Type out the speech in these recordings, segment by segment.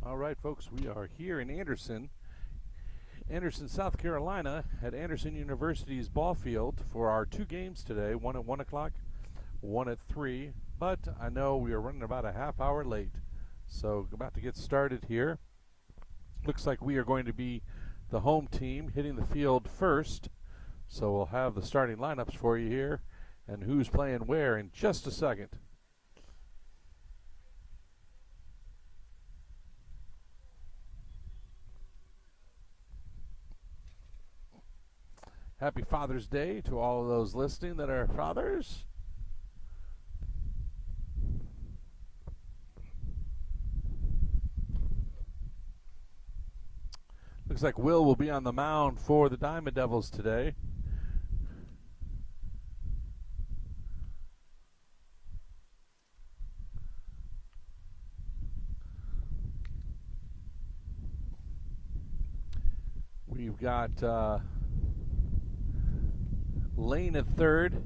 All right, folks, we are here in Anderson, South Carolina, at Anderson University's ball field for our two games today, one at 1 o'clock, one at 3. But I know we are running about a half hour late, so about to get started here. Looks like we are going to be the home team hitting the field first, so we'll have the starting lineups for you here and who's playing where in just a second. Happy Father's Day to all of those listening that are fathers. Looks like Will be on the mound for the Diamond Devils today. We've got Lane at third,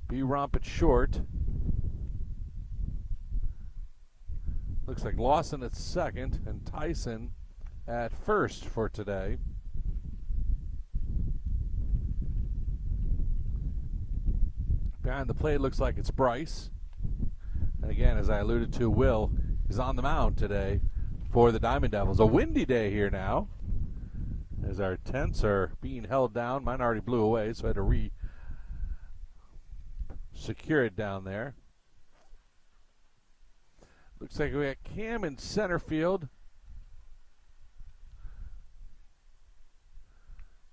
B-Romp at short. Looks like Lawson at second and Tyson at first for today. Behind the plate looks like it's Bryce. And again, as I alluded to, Will is on the mound today for the Diamond Devils. A windy day here now, as our tents are being held down. Mine already blew away, so I had to secure it down there. Looks like we got Cam in center field.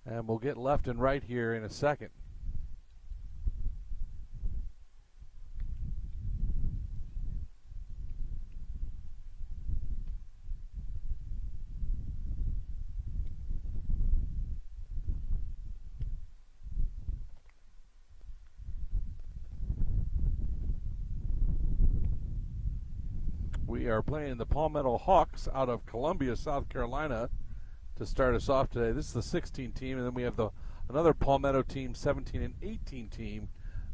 And we'll get left and right here in a second. We are playing the Palmetto Hawks out of Columbia, South Carolina, to start us off today. This is the 16 team, and then we have another Palmetto team, 17 and 18 team,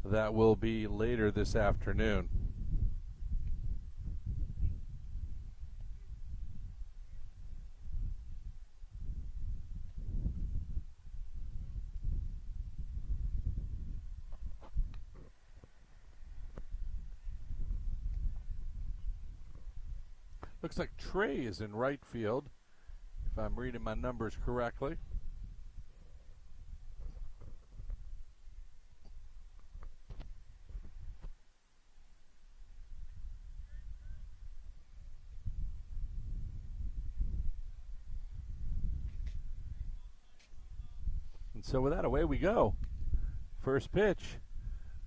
that will be later this afternoon. Looks like Trey is in right field, if I'm reading my numbers correctly. And so with that, away we go. First pitch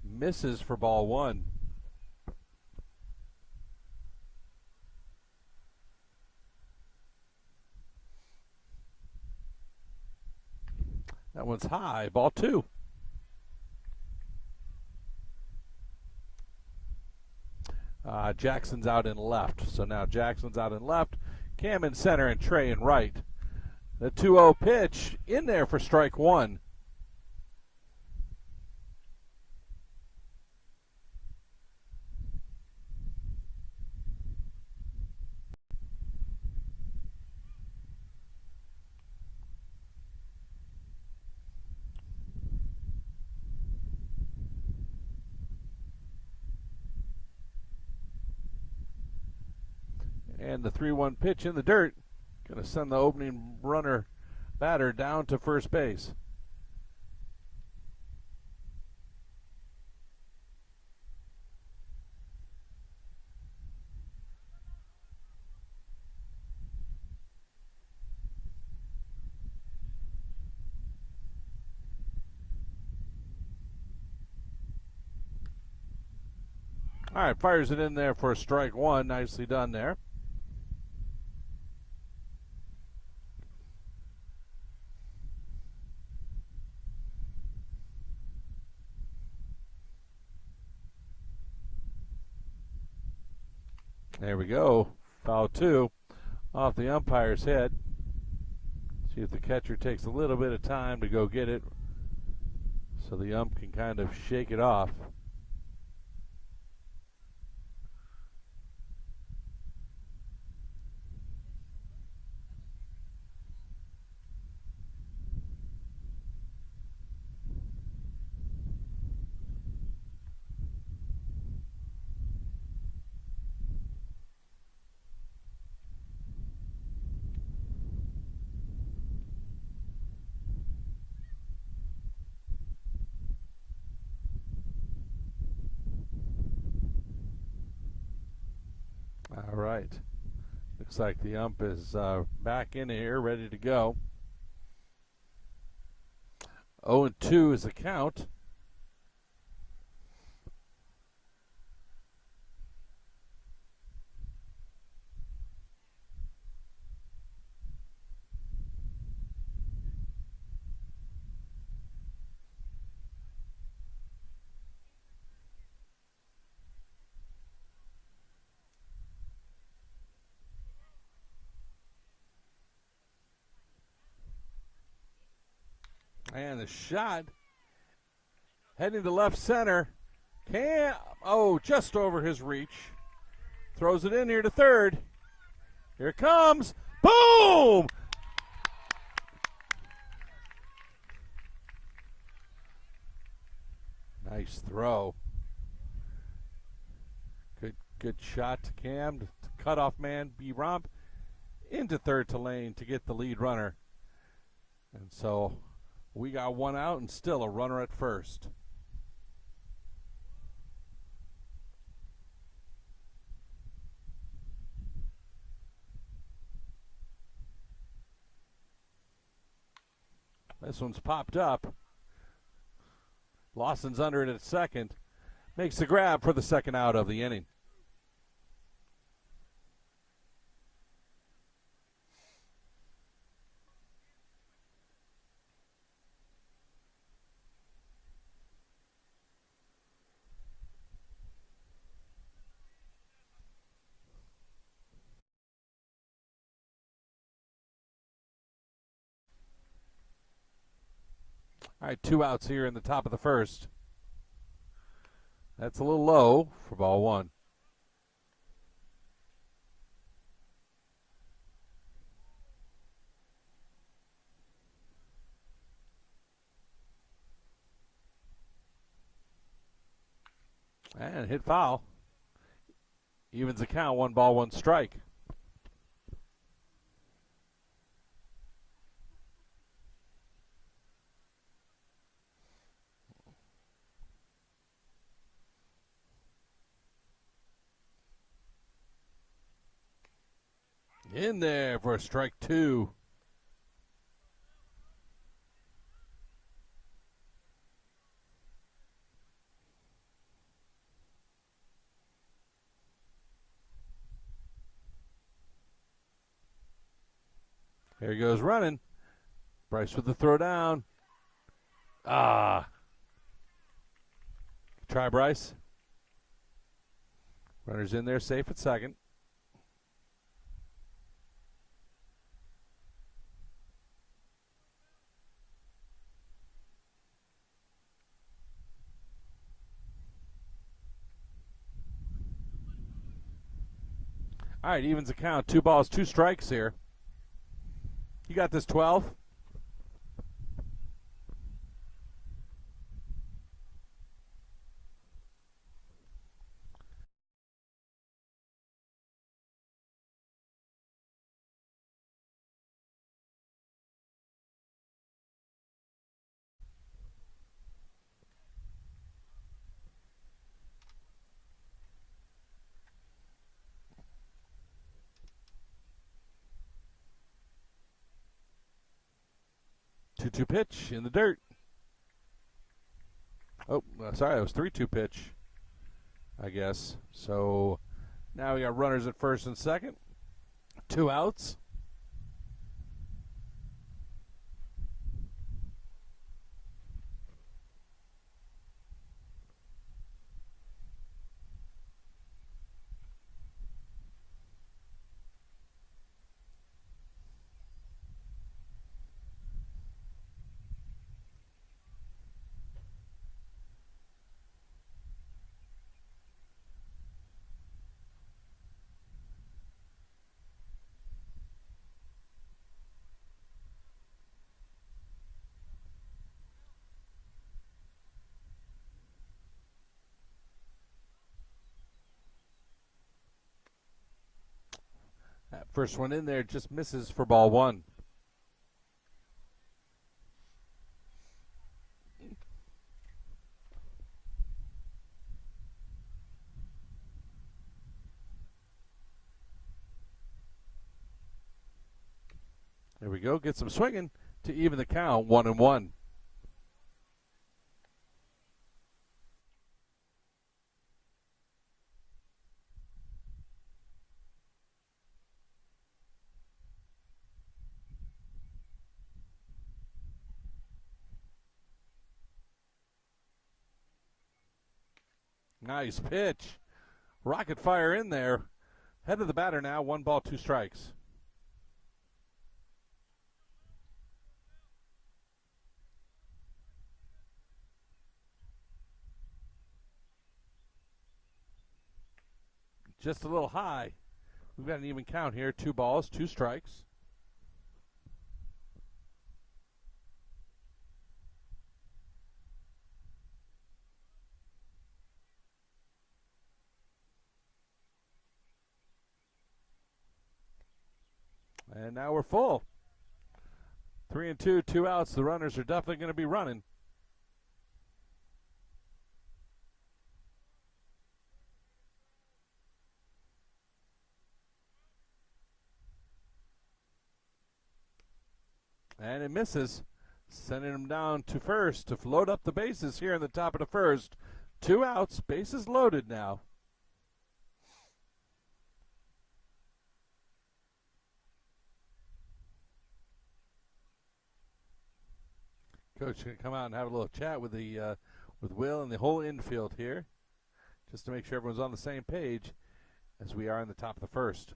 misses for ball one. That one's high, ball two. Jackson's out in left. So now Jackson's out in left. Cam in center and Trey in right. The 2-0 pitch in there for strike one. And the 3-1 pitch in the dirt. Going to send the opening batter down to first base. All right, fires it in there for strike one. Nicely done there. There we go. Foul two off the umpire's head. See if the catcher takes a little bit of time to go get it so the ump can kind of shake it off. right. Looks like the ump is back in here, ready to go. 0-2 is the count. And the shot heading to left center. Just over his reach. Throws it in here to third. Here it comes. Boom! Nice throw. Good shot to Cam. To cut off man, B-Romp into third to Lane to get the lead runner. And so we got one out and still a runner at first. This one's popped up. Lawson's under it at second. Makes the grab for the second out of the inning. All right, 2 outs here in the top of the first. That's a little low for ball one. And hit foul. Evens the count, 1 ball, 1 strike. In there for strike 2. Here he goes running. Bryce with the throw down. Try Bryce. Runner's in there, safe at second. All right, evens the count. 2 balls, 2 strikes here. You got this 12. Two pitch in the dirt. Sorry, that was 3-2 pitch, I guess. So now we got runners at first and second. 2 outs. That first one in there just misses for ball 1. go. Get some swinging to even the count, 1-1. Nice pitch. Rocket fire in there. Head of the batter now, 1 ball, 2 strikes. Just a little high. We've got an even count here. 2 balls, 2 strikes. And now we're full. 3-2, 2 outs. The runners are definitely going to be running. And it misses, sending him down to first to load up the bases here in the top of the first. 2 outs, bases loaded now. Coach going to come out and have a little chat with with Will and the whole infield here, just to make sure everyone's on the same page as we are in the top of the first.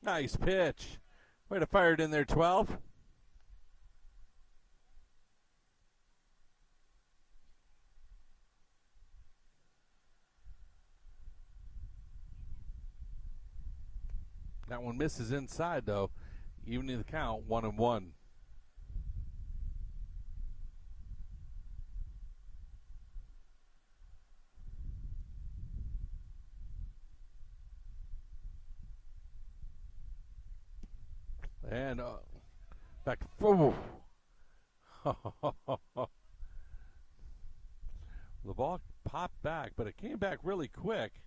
Nice pitch. Way to fire it in there, 12. That one misses inside, though. Evening the count, 1-1. And back. Oh. The ball popped back, but it came back really quick.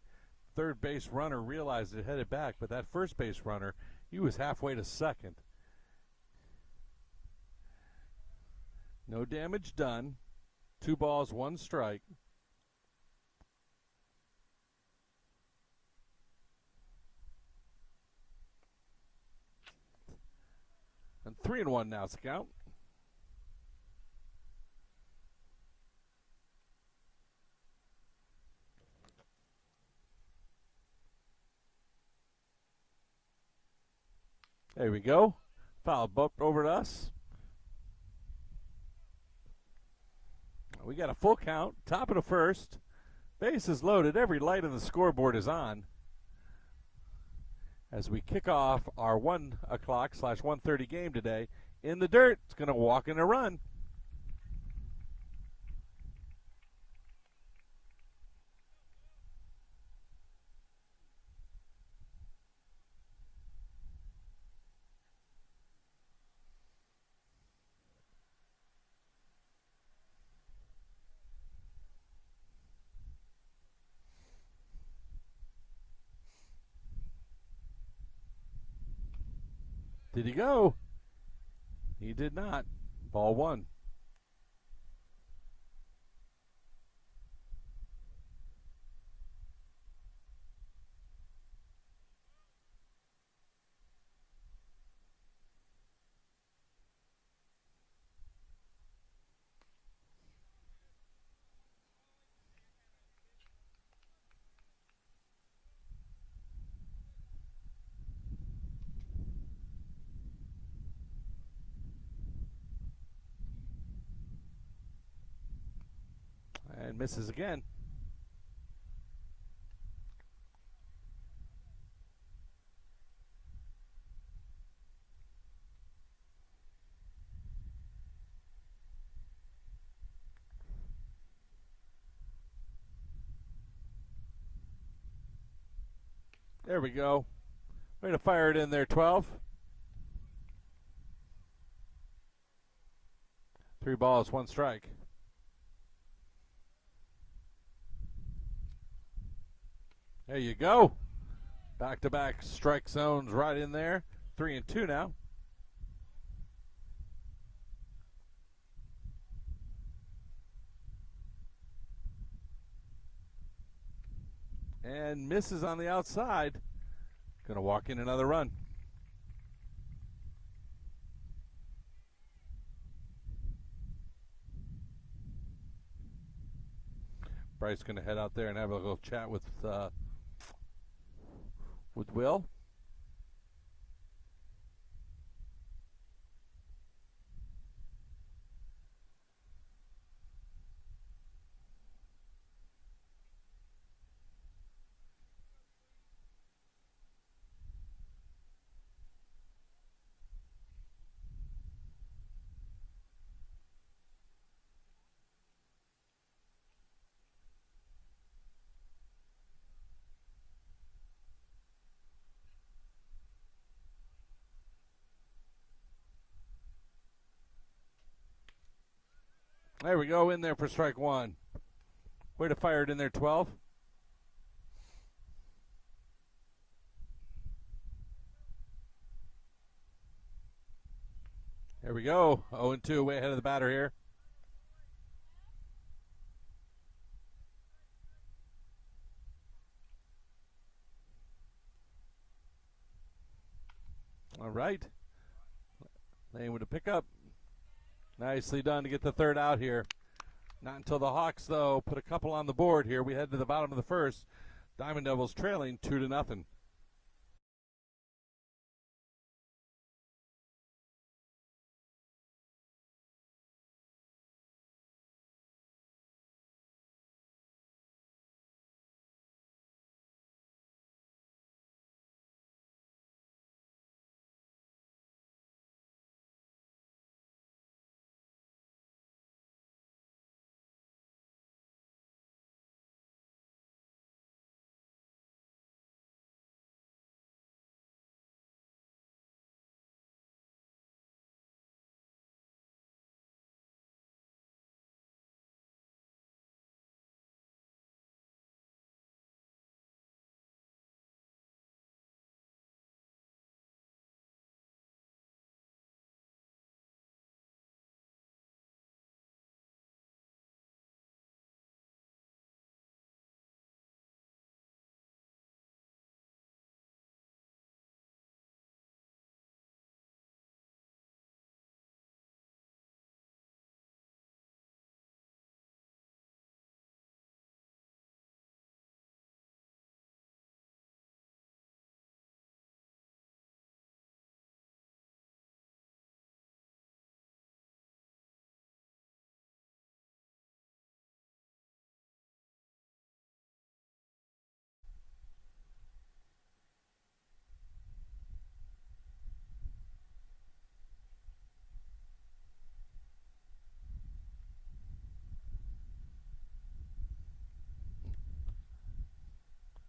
Third base runner realized it headed back, but that first base runner, he was halfway to second. No damage done. 2 balls, 1 strike. And 3-1 now, Scout. There we go. Foul bumped over to us. We got a full count, top of the first. Bases loaded. Every light on the scoreboard is on as we kick off our 1 o'clock/1:30 game today. In the dirt, it's going to walk in a run. Did he go? He did not. Ball 1. And misses again. There we go. Way to fire it in there, 12. 3 balls, 1 strike. There you go. Back-to-back strike zones right in there. 3-2 now. And misses on the outside. Going to walk in another run. Bryce going to head out there and have a little chat with Will. There we go, in there for strike 1. Way to fire it in there, 12. There we go, 0-2, way ahead of the batter here. All right. Lane with a pickup. Nicely done to get the third out here. Not until the Hawks, though, put a couple on the board here. We head to the bottom of the first. Diamond Devils trailing 2-0.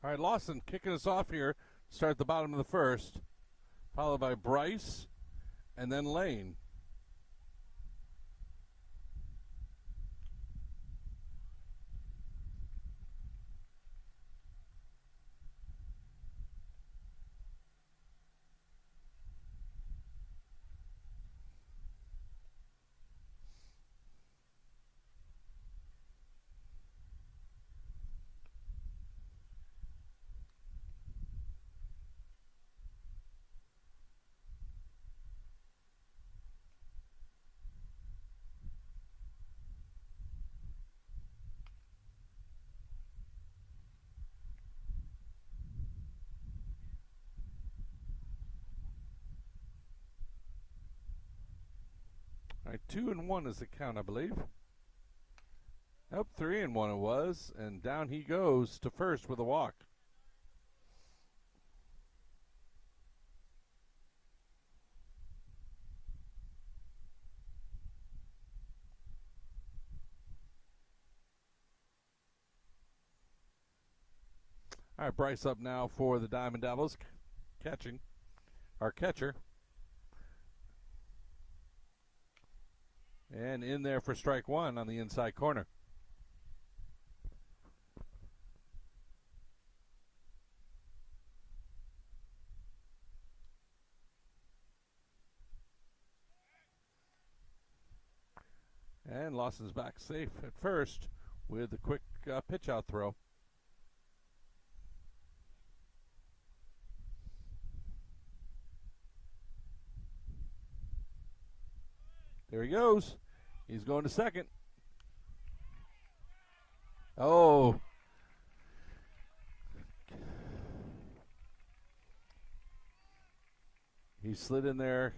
All right, Lawson kicking us off here. Start at the bottom of the first, followed by Bryce and then Lane. All right, 2-1 is the count, I believe. Up 3-1 it was, and down he goes to first with a walk. All right, Bryce up now for the Diamond Devils, catching, our catcher. And in there for strike one on the inside corner. And Lawson's back safe at first with a quick pitch out throw. There he goes. He's going to second. Oh. He slid in there,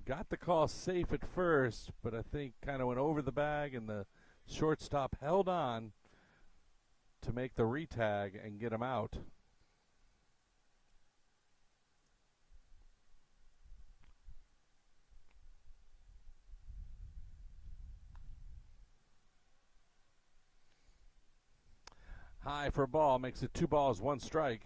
got the call safe at first, but I think kind of went over the bag, and the shortstop held on to make the retag and get him out. High for a ball, makes it 2 balls, 1 strike.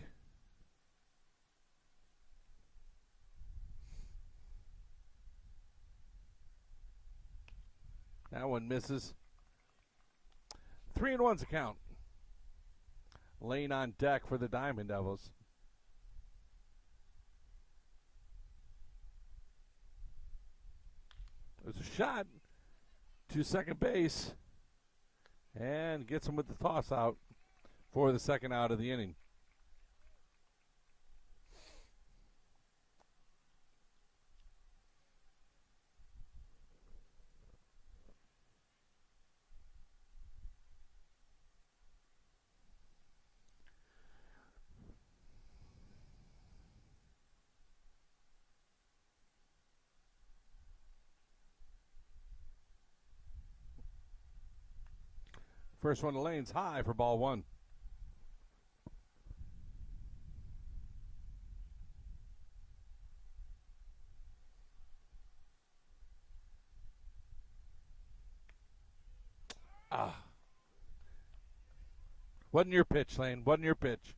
That one misses. 3-1's a count. Lane on deck for the Diamond Devils. There's a shot to second base and gets him with the toss out for the second out of the inning. First one to lane's high for ball 1. Wasn't your pitch, Lane. Wasn't your pitch.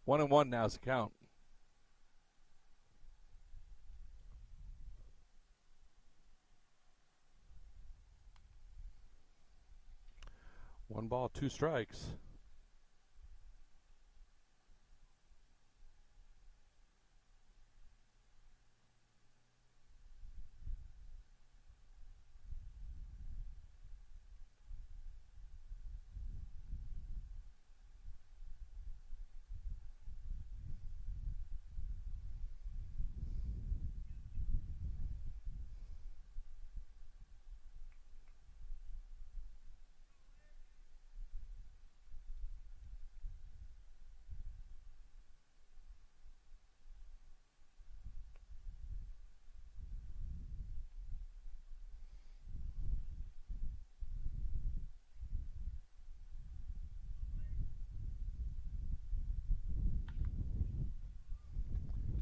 1-1 now's the count. One ball, 2 strikes.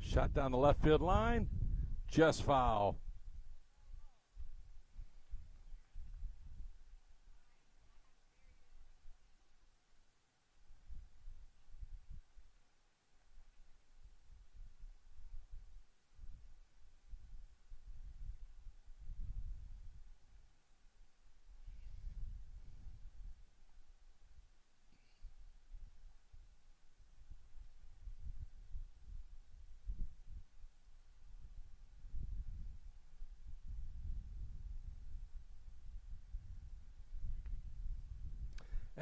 Shot down the left field line, just foul.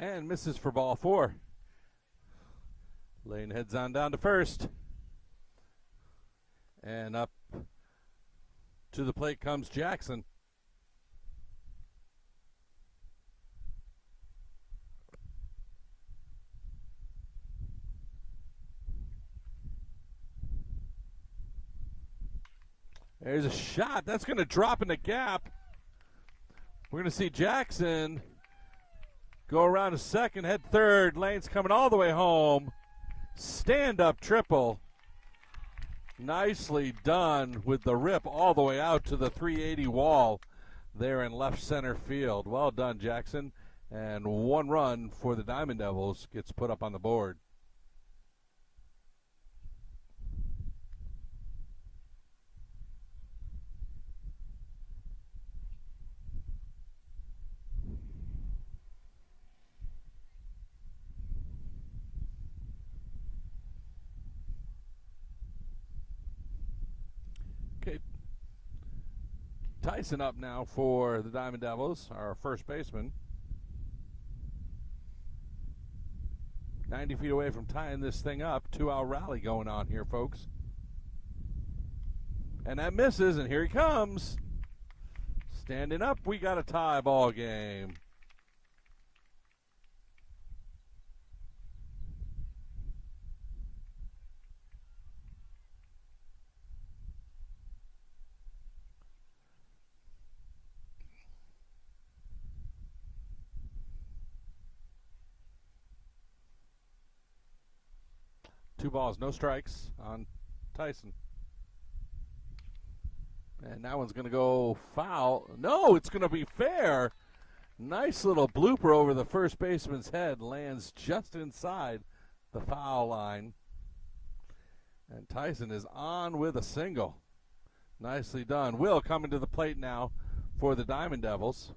And misses for ball 4. Lane heads on down to first. And up to the plate comes Jackson. There's a shot. That's going to drop in the gap. We're going to see Jackson Go around to second, head third. Lane's coming all the way home. Stand-up triple. Nicely done with the rip all the way out to the 380 wall there in left center field. Well done, Jackson. And one run for the Diamond Devils gets put up on the board. Okay, Tyson up now for the Diamond Devils, our first baseman. 90 feet away from tying this thing up. 2-out rally going on here, folks. And that misses, and here he comes. Standing up, we got a tie ball game. Two balls, no strikes on Tyson. And that one's going to go foul. No, it's going to be fair. Nice little blooper over the first baseman's head. Lands just inside the foul line. And Tyson is on with a single. Nicely done. Will coming to the plate now for the Diamond Devils.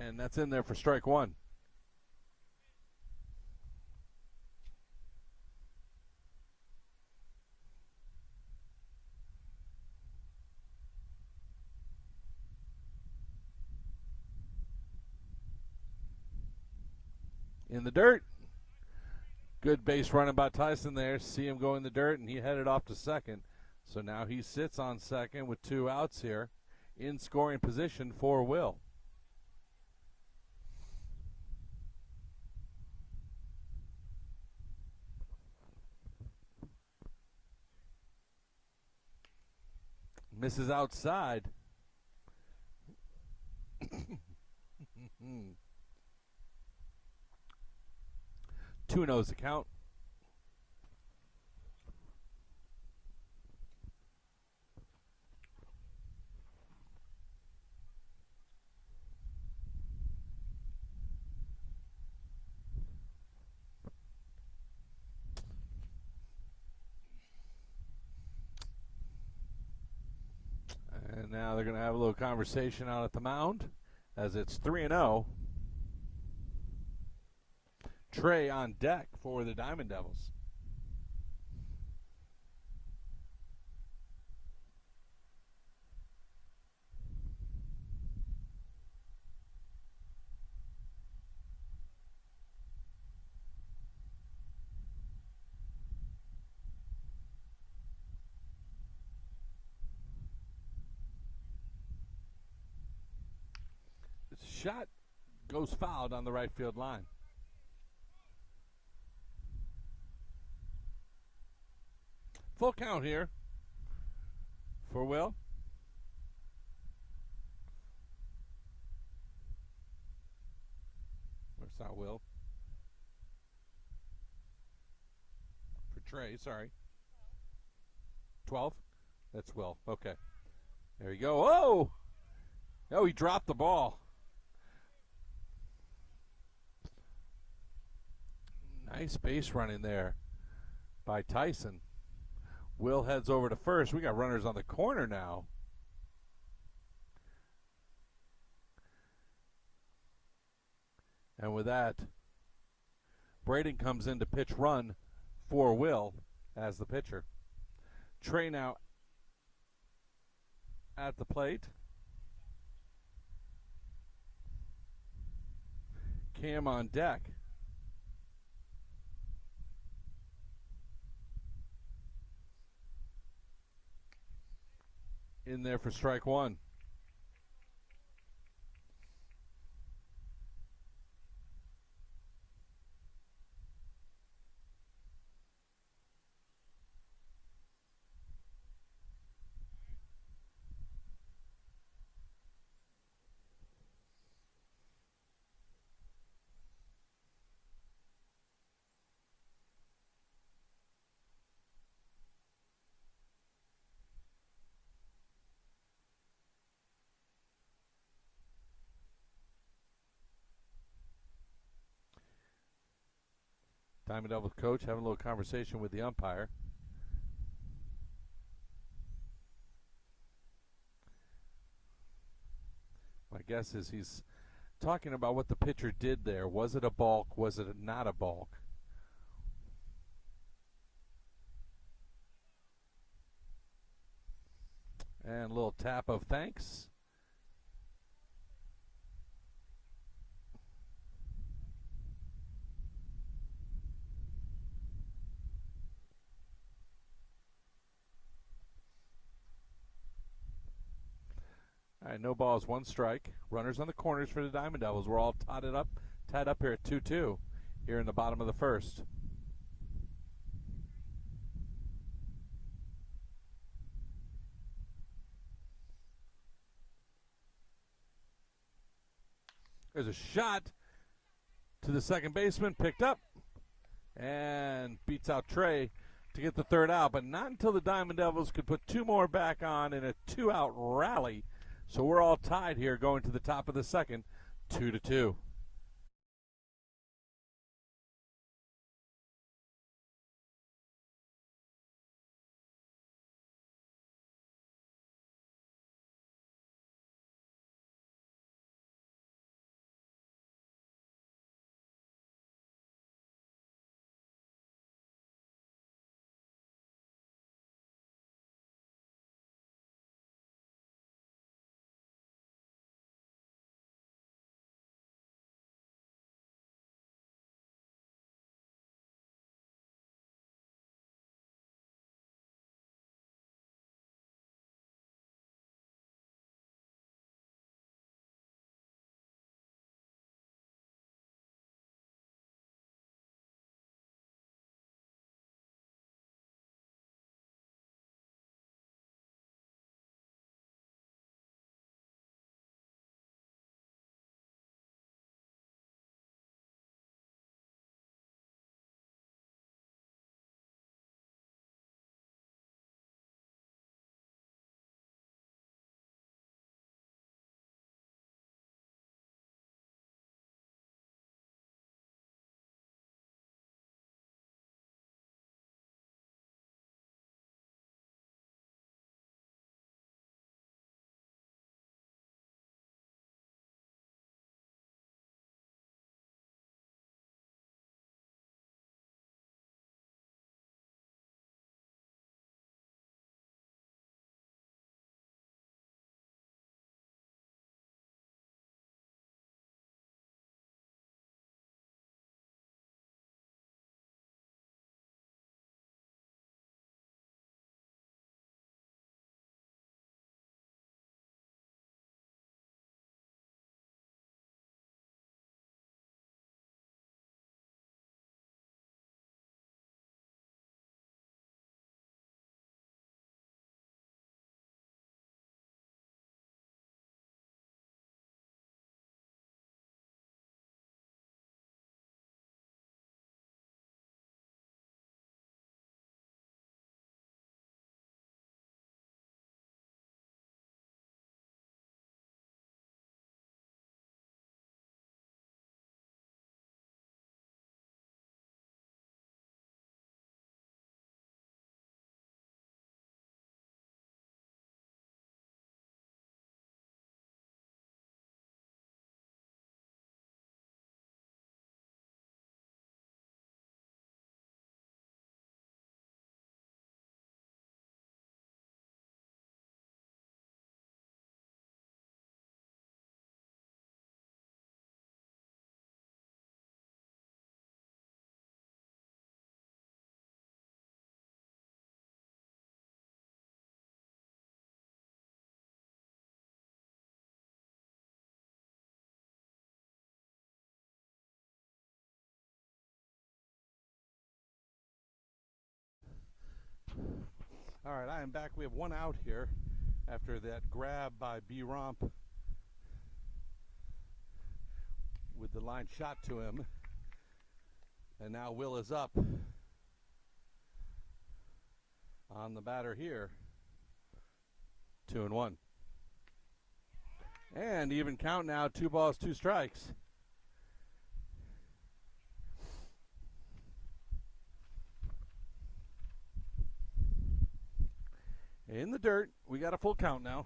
And that's in there for strike one. In the dirt. Good base running by Tyson there. See him go in the dirt, and he headed off to second. So now he sits on second with 2 outs here in scoring position for Will. Misses outside. 2-0's the count. And now they're going to have a little conversation out at the mound as it's 3-0. Trey on deck for the Diamond Devils. This shot goes fouled on the right field line. Full count here for Will. It's not Will. For Trey, sorry. 12? That's Will. Okay. There you go. Oh! Oh, he dropped the ball. Nice base running there by Tyson. Will heads over to first. We got runners on the corner now. And with that, Braden comes in to pitch run for Will as the pitcher. Trey now at the plate. Cam on deck. in there for strike one. Diamond Devils coach having a little conversation with the umpire. My guess is he's talking about what the pitcher did there. Was it a balk? Was it not a balk? And a little tap of thanks. All right, no balls, one strike. Runners on the corners for the Diamond Devils. We're all tied up here at 2-2 here in the bottom of the first. There's a shot to the second baseman, picked up, and beats out Trey to get the third out, but not until the Diamond Devils could put two more back on in a two-out rally. So we're all tied here going to the top of the second, 2-2. All right, I am back. We have one out here after that grab by B. Romp with the line shot to him. And now Will is up on the batter here. 2-1. And even count now, 2 balls, 2 strikes. In the dirt, we got a full count now.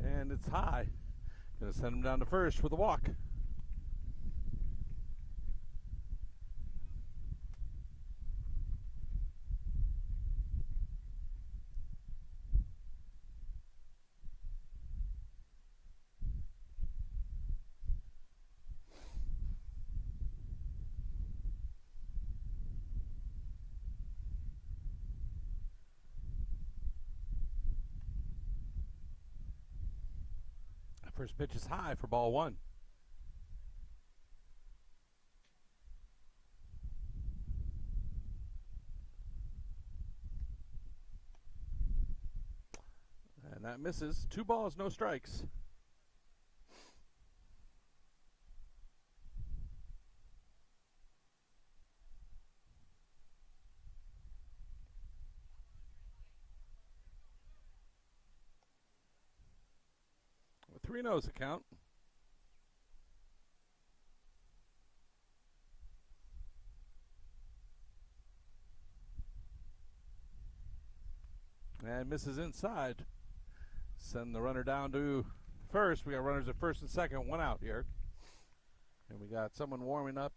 And it's high. Gonna send him down to first with a walk. First pitch is high for ball 1. And that misses. 2 balls, no strikes. With 3-0's a count. And misses inside. Send the runner down to first. We got runners at first and second, 1 out here. And we got someone warming up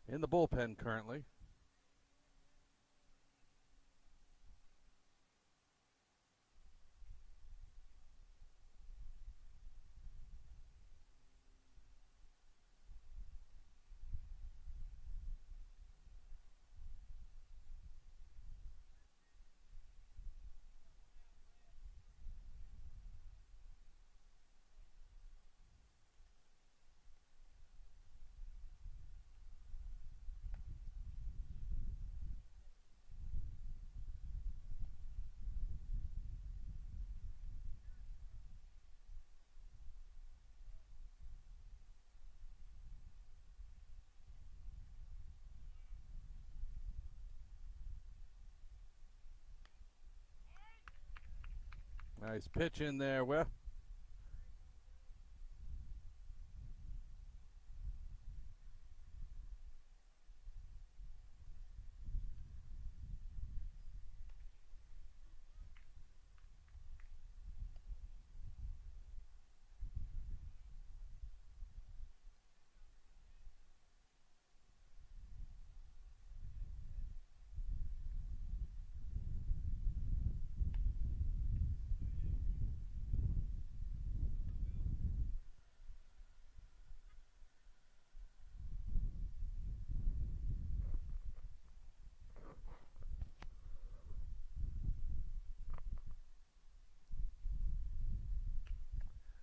in the bullpen currently. Nice pitch in there, Will.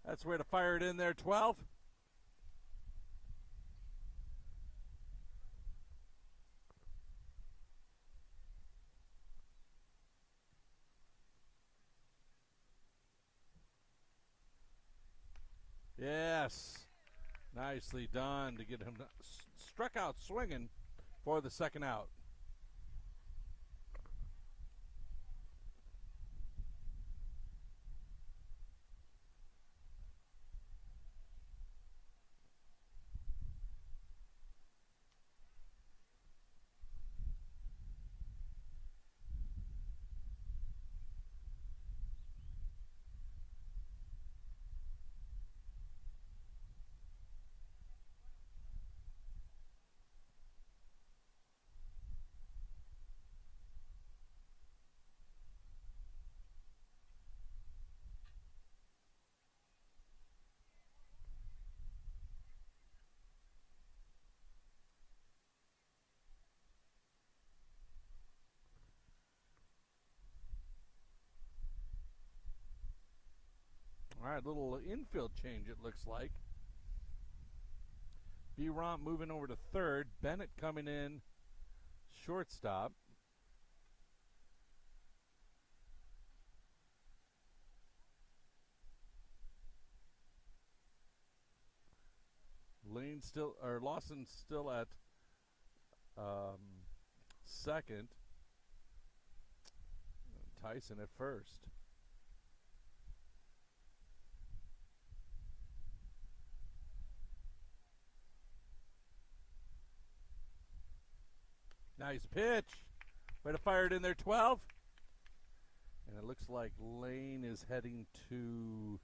That's the way to fire it in there, 12. Yes. Nicely done to get him struck out swinging for the second out. All right, little infield change it looks like. B-Romp moving over to third. Bennett coming in shortstop. Lawson still at second. Tyson at first. Nice pitch. Way to fire it in there, 12. And it looks like Lane is heading to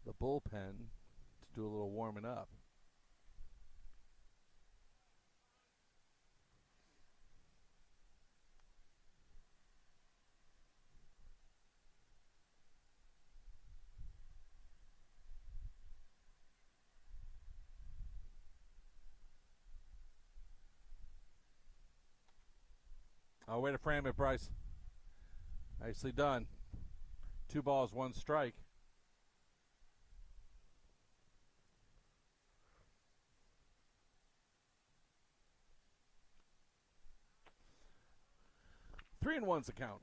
the bullpen to do a little warming up. Oh, way to frame it, Bryce. Nicely done. 2 balls, 1 strike. Three and one's the count.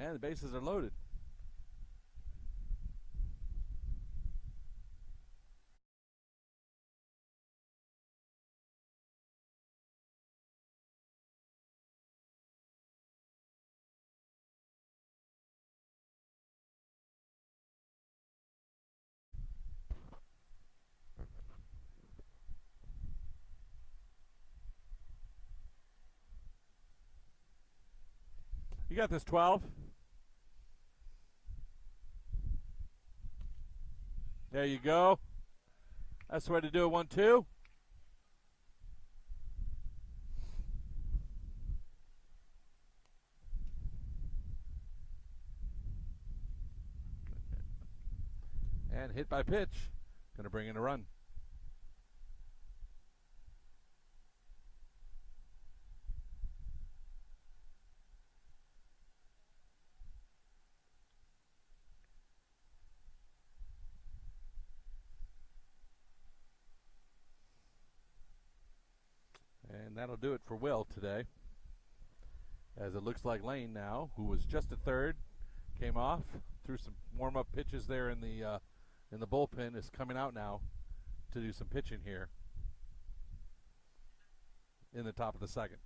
And the bases are loaded. You got this, 12. There you go. That's the way to do it, 1-2. And hit by pitch. Going to bring in a run. And that'll do it for Will today. As it looks like Lane now, who was just a third, came off, threw some warm-up pitches there in the bullpen, is coming out now to do some pitching here in the top of the second.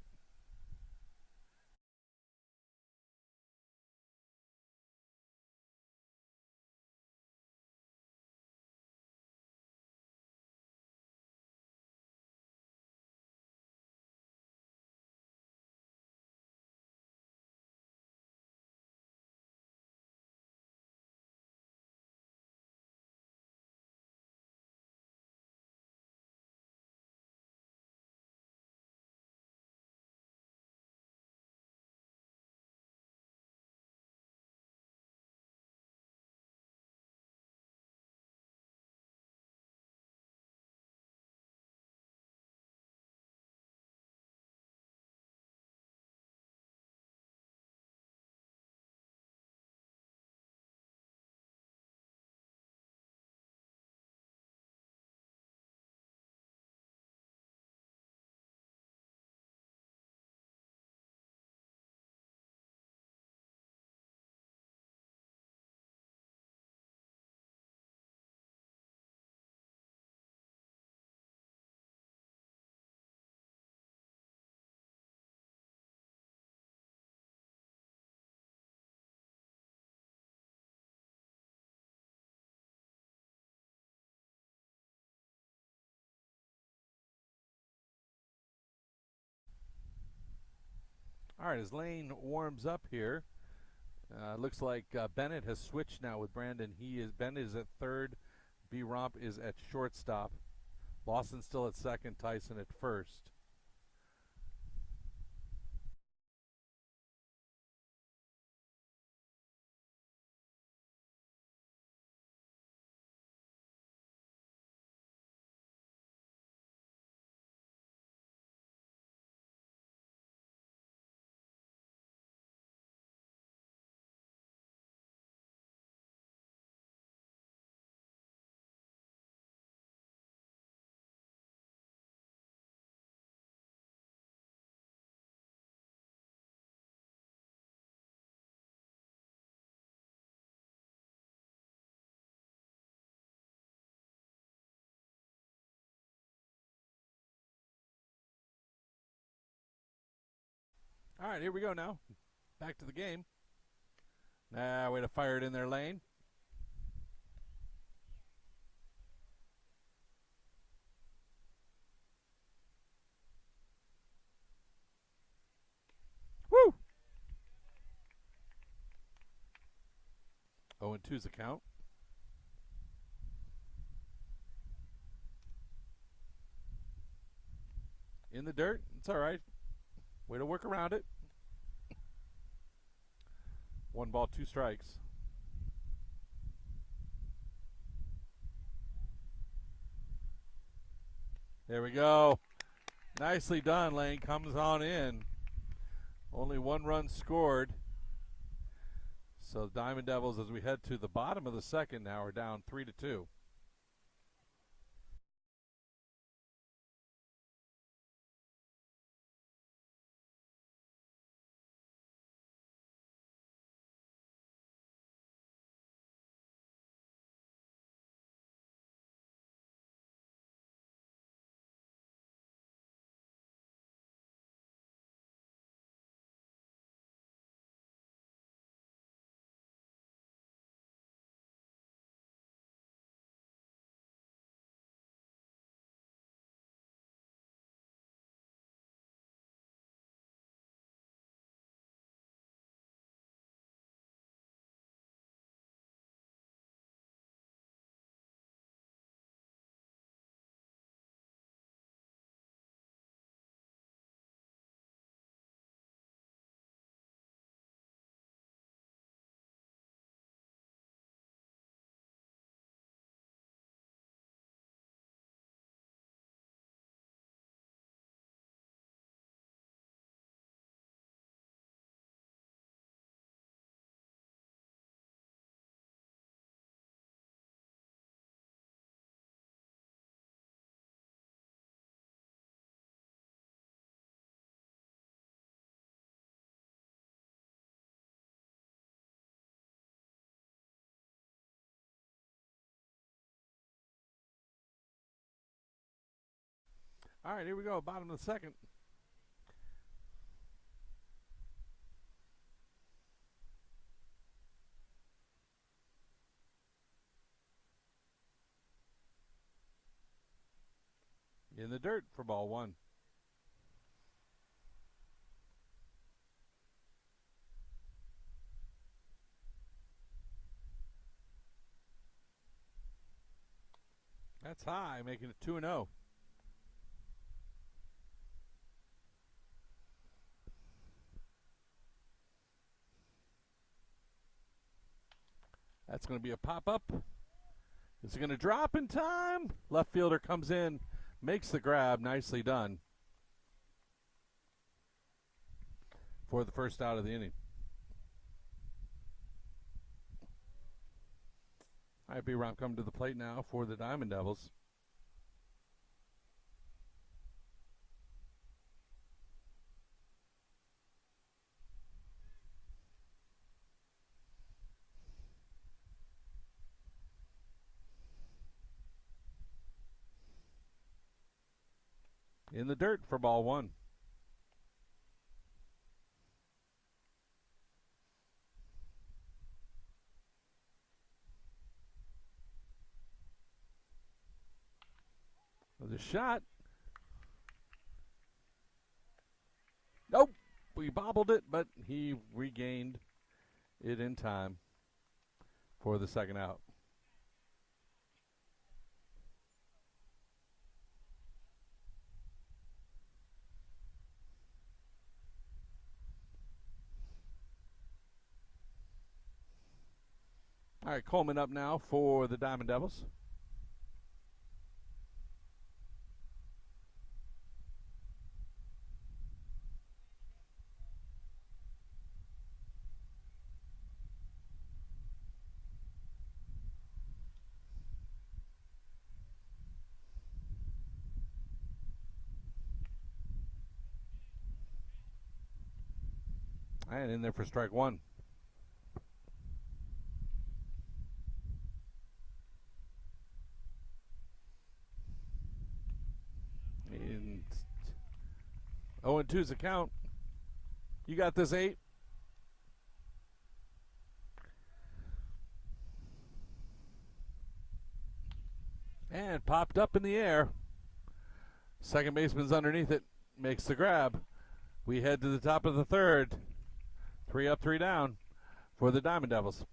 All right, as Lane warms up here, looks like Bennett has switched now with Brandon. Bennett is at third, B-Romp is at shortstop. Lawson still at second, Tyson at first. All right, here we go now. Back to the game. Now, way to fire it in their lane. Woo! 0-2's the count. In the dirt. It's all right. Way to work around it. 1 ball, 2 strikes. There we go. Nicely done, Lane. Comes on in. Only 1 run scored. So Diamond Devils, as we head to the bottom of the second now, are down 3-2. All right, here we go. Bottom of the second. In the dirt for ball 1. That's high, making it 2-0. That's going to be a pop-up. Is it going to drop in time? Left fielder comes in, makes the grab. Nicely done for the first out of the inning. All right, B-Rom coming to the plate now for the Diamond Devils. In the dirt for ball 1. The shot. Nope. We bobbled it, but he regained it in time for the second out. All right, Coleman up now for the Diamond Devils. And in there for strike 1. And 0-2's the count. You got this, 8. And popped up in the air. Second baseman's underneath it. Makes the grab. We head to the top of the third. 3 up, 3 down for the Diamond Devils.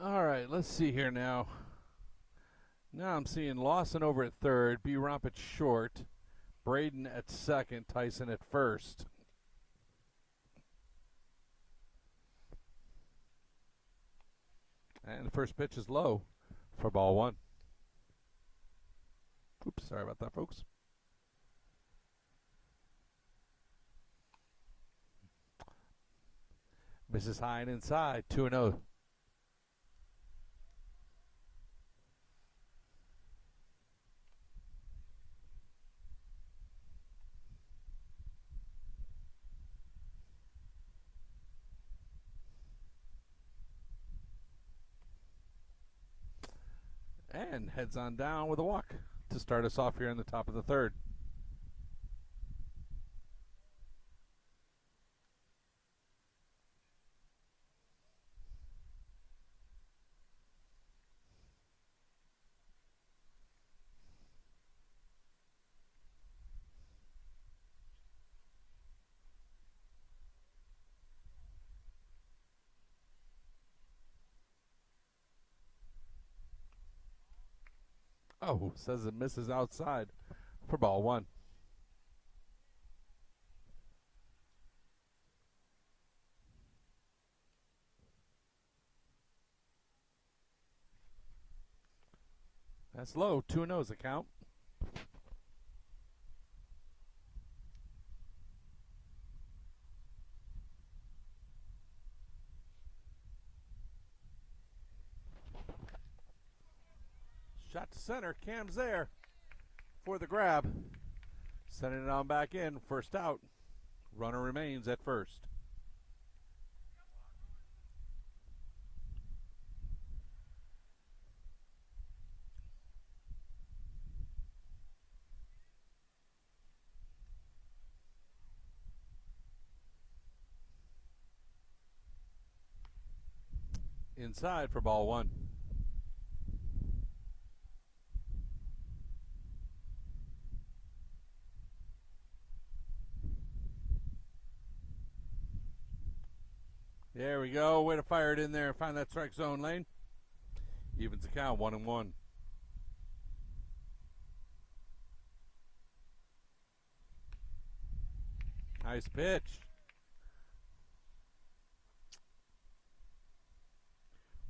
All right, let's see here now. Now I'm seeing Lawson over at third, B. Rump at short, Braden at second, Tyson at first. And the first pitch is low for ball 1. Oops, sorry about that, folks. Misses high and inside, 2-0. And heads on down with a walk to start us off here in the top of the third. Oh, says it misses outside for ball 1. That's low, 2-0 is the count. Shot to center, Cam's there for the grab. Sending it on back in, first out. Runner remains at first. Inside for ball 1. There we go. Way to fire it in there. Find that strike zone lane. Evens the count, 1-1. Nice pitch.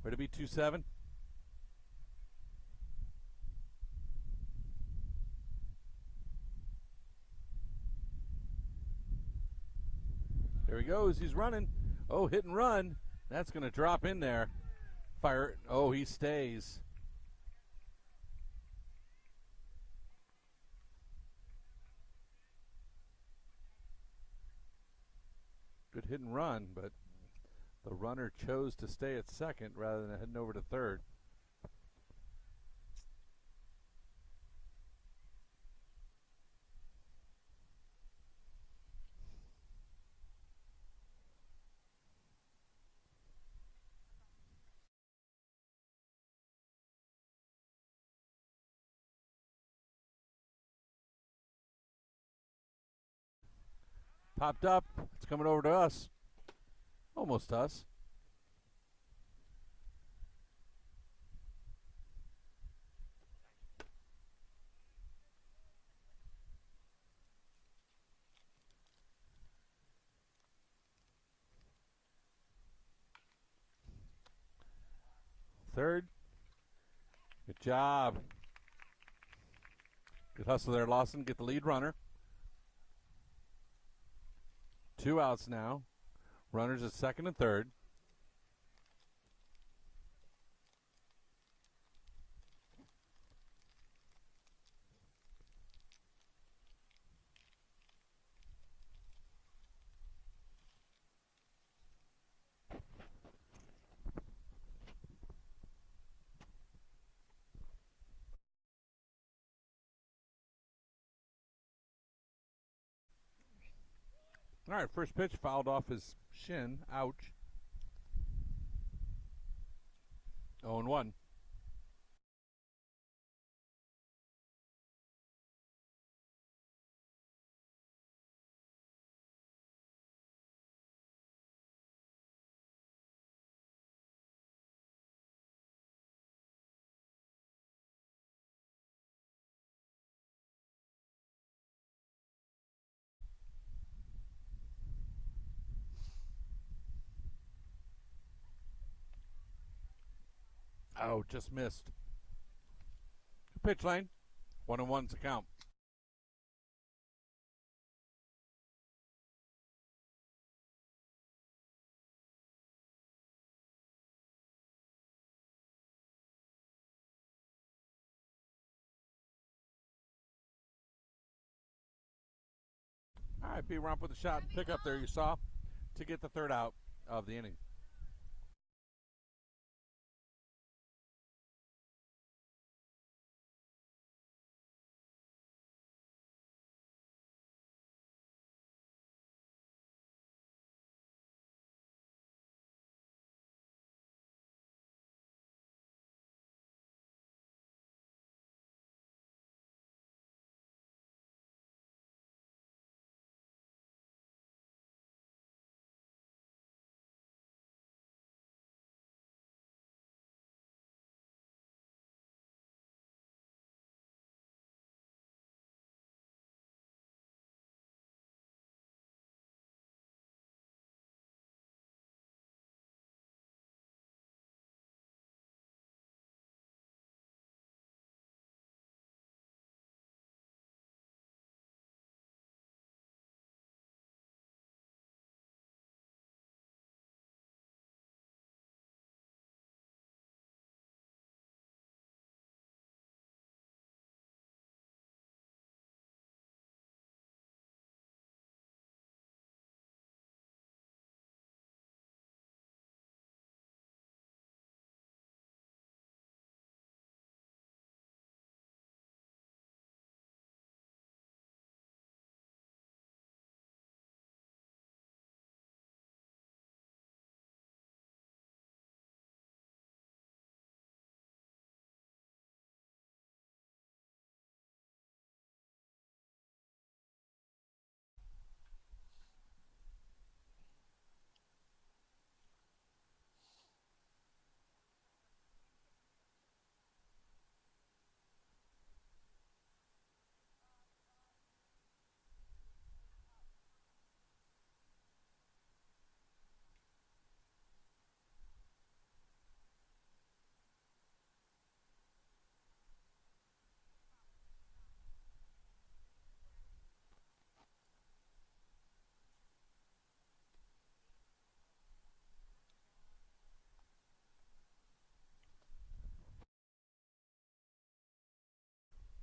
Way to be 2-7. There he goes. He's running. Oh, hit and run. That's going to drop in there. Fire. Oh, he stays. hit and run, but the runner chose to stay at second rather than heading over to third. Popped up. It's coming over to us. Almost us. Third. Good job. Good hustle there, Lawson. Get the lead runner. 2 outs now. Runners at second and third. All right, first pitch fouled off his shin. Ouch. 0-1. Oh, just missed. Pitch lane. 1-1's the count. All right, B. Rump with a shot and pick up there, you saw, to get the third out of the inning.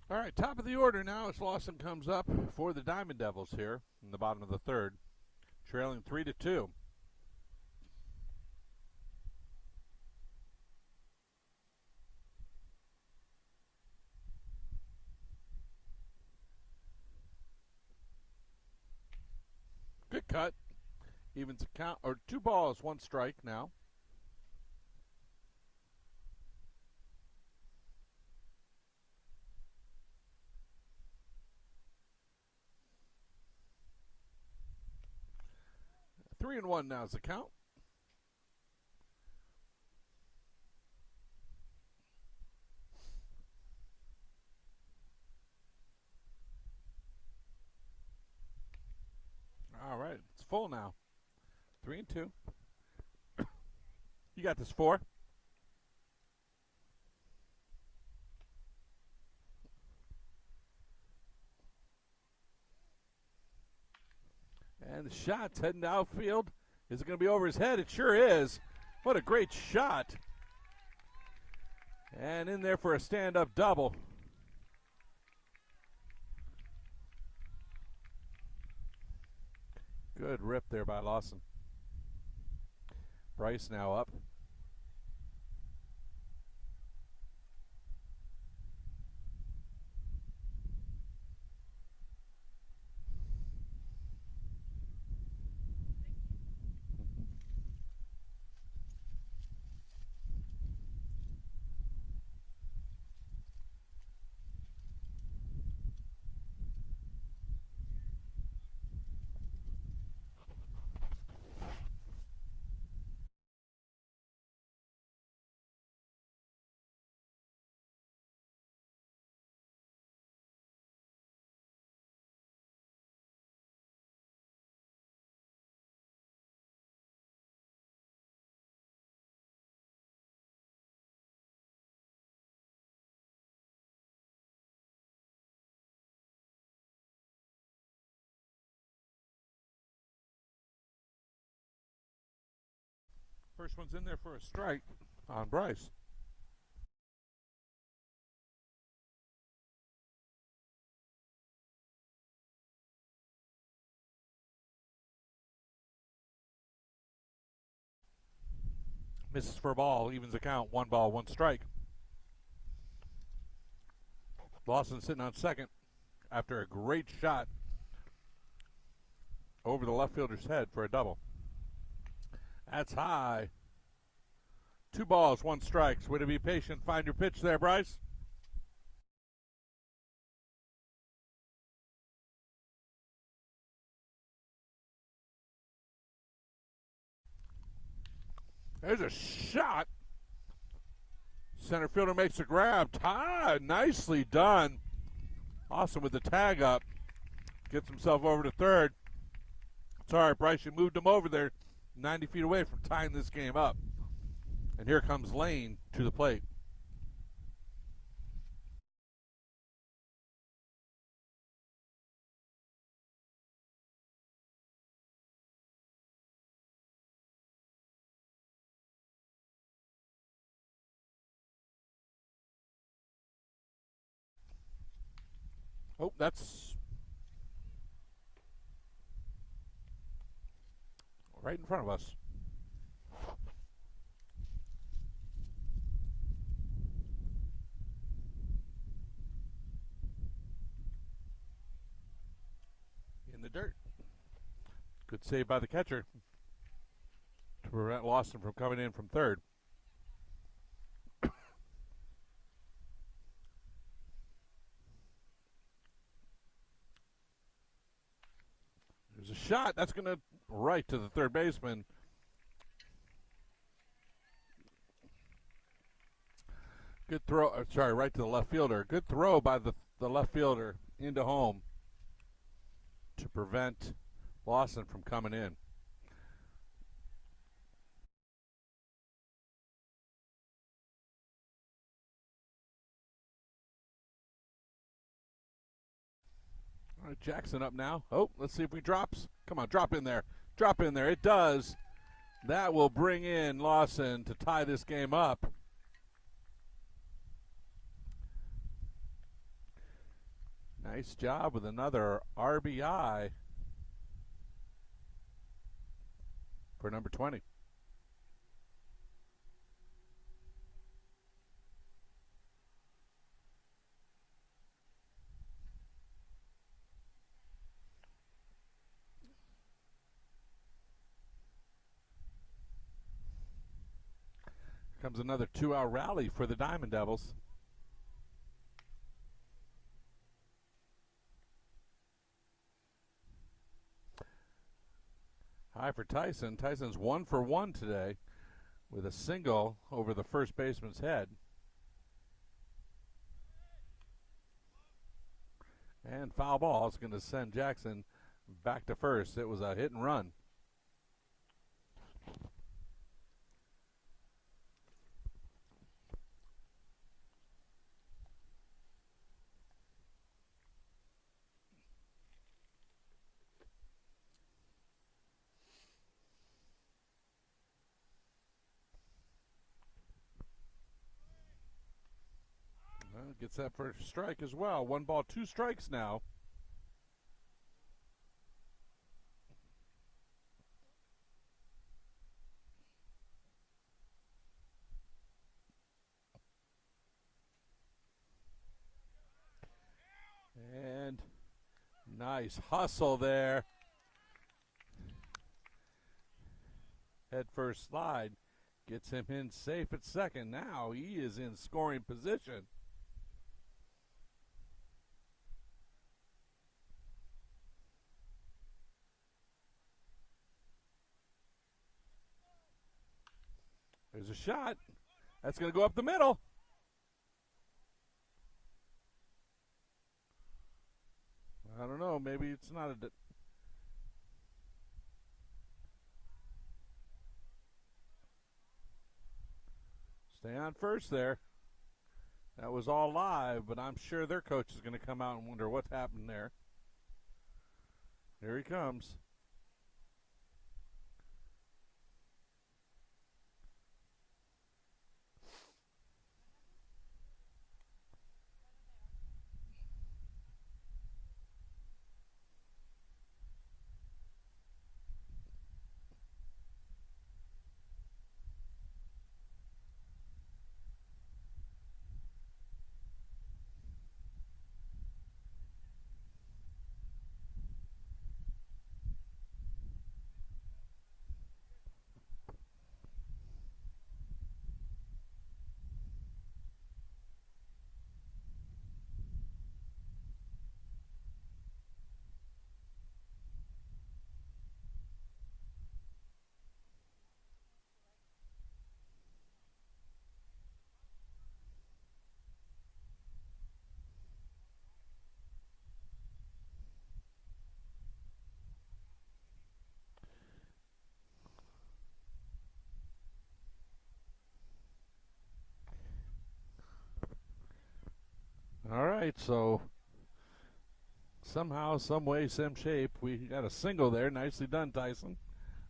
All right, top of the order now as Lawson comes up for the Diamond Devils here in the bottom of the third. trailing 3-2. Good cut. Evens a count, or 2 balls, 1 strike now. Three and 1 now is the count. All right, it's full now. 3 and 2. You got this 4. And the shot's heading to outfield. Is it going to be over his head? It sure is. What a great shot. And in there for a stand-up double. Good rip there by Lawson. Bryce now up. First one's in there for a strike on Bryce. Misses for a ball, evens the count. 1 ball, 1 strike. Lawson sitting on second after a great shot over the left fielder's head for a double. That's high. 2 balls, 1 strike. Way to be patient. Find your pitch there, Bryce. There's a shot. Center fielder makes a grab. Nicely done. Awesome with the tag up. Gets himself over to third. It's all right, Bryce. You moved him over there 90 feet away from tying this game up. And here comes Lane to the plate. Oh, that's right in front of us. In the dirt. Good save by the catcher to prevent Lawson from coming in from third. There's a shot. That's going to right to the third baseman. Good throw. Sorry, right to the left fielder. Good throw by the left fielder into home to prevent Lawson from coming in. All right, Jackson up now. Oh, let's see if he drops. Come on, drop in there. Drop in there. It does. That will bring in Lawson to tie this game up. Nice job with another RBI. for number 20. Comes another 2-hour rally for the Diamond Devils. High for Tyson. Tyson's 1 for 1 today with a single over the first baseman's head. And foul ball is going to send Jackson back to first. It was a hit and run. Well, gets that first strike as well. 1 ball, 2 strikes now. And nice hustle there. Head first slide gets him in safe at second. Now he is in scoring position. There's a shot. That's going to go up the middle. I don't know. Maybe it's not a... Stay on first there. That was all live, but I'm sure their coach is going to come out and wonder what's happened there. Here he comes. All right, so somehow, some way, some shape, we got a single there. Nicely done, Tyson.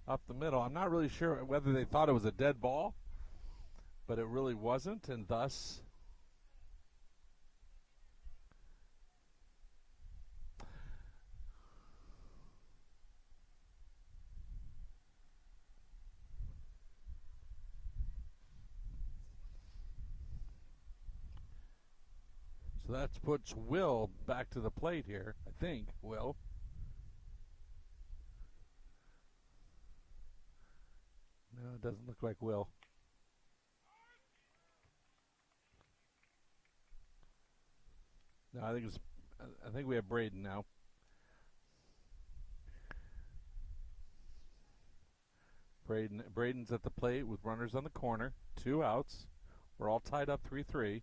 Up the middle. I'm not really sure whether they thought it was a dead ball, but it really wasn't, and thus so that puts Will back to the plate here, I think. Will. No, it doesn't look like Will. No, I think we have Braden now. Braden's at the plate with runners on the corner. 2 outs. We're all tied up 3-3.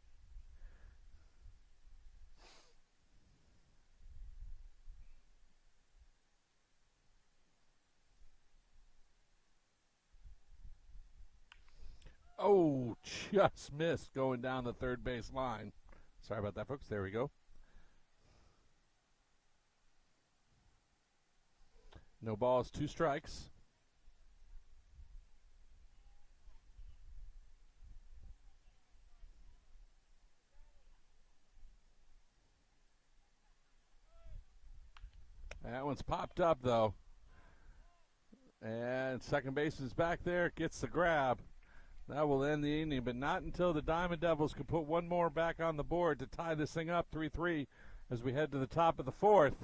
Oh, just missed going down the third base line. Sorry about that, folks. There we go. No balls, 2 strikes. That one's popped up, though. And second base is back there, gets the grab. That will end the inning, but not until the Diamond Devils can put one more back on the board to tie this thing up 3-3 as we head to the top of the fourth.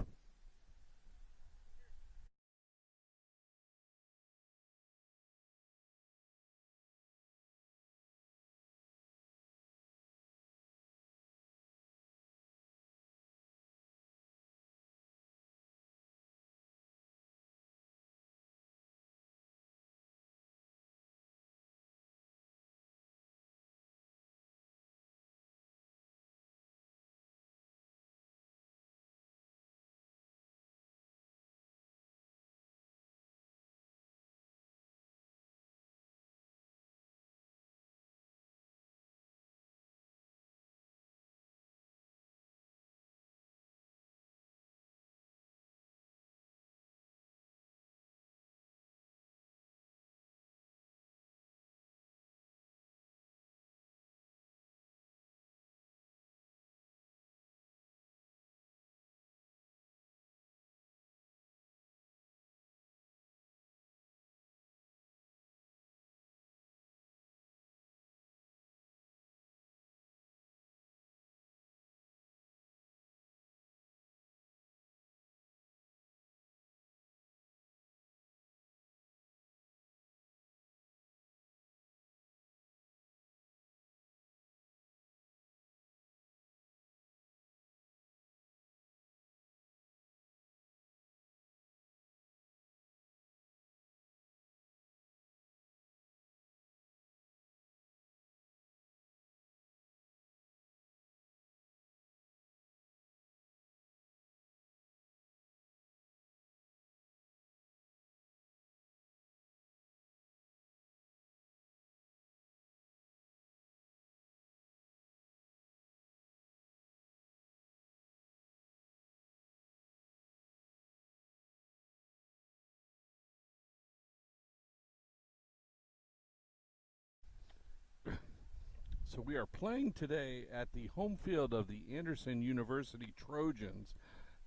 So we are playing today at the home field of the Anderson University Trojans.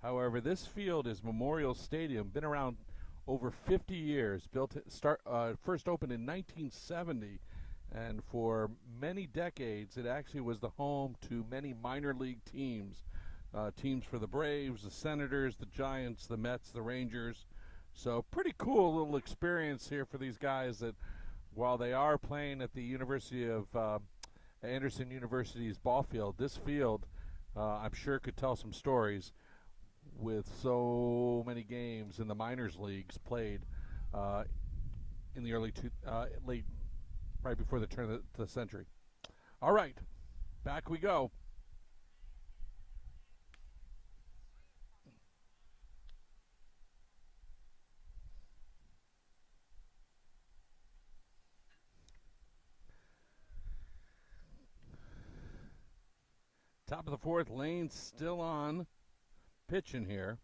However, this field is Memorial Stadium, been around over 50 years. First opened in 1970, and for many decades, it actually was the home to many minor league teams. Teams for the Braves, the Senators, the Giants, the Mets, the Rangers. So pretty cool little experience here for these guys that while they are playing at the University of Anderson University's ball field, this field I'm sure could tell some stories with so many games in the minors leagues played in the late, right before the turn of the century. All right, back we go. Top of the fourth, Lane still on pitching here.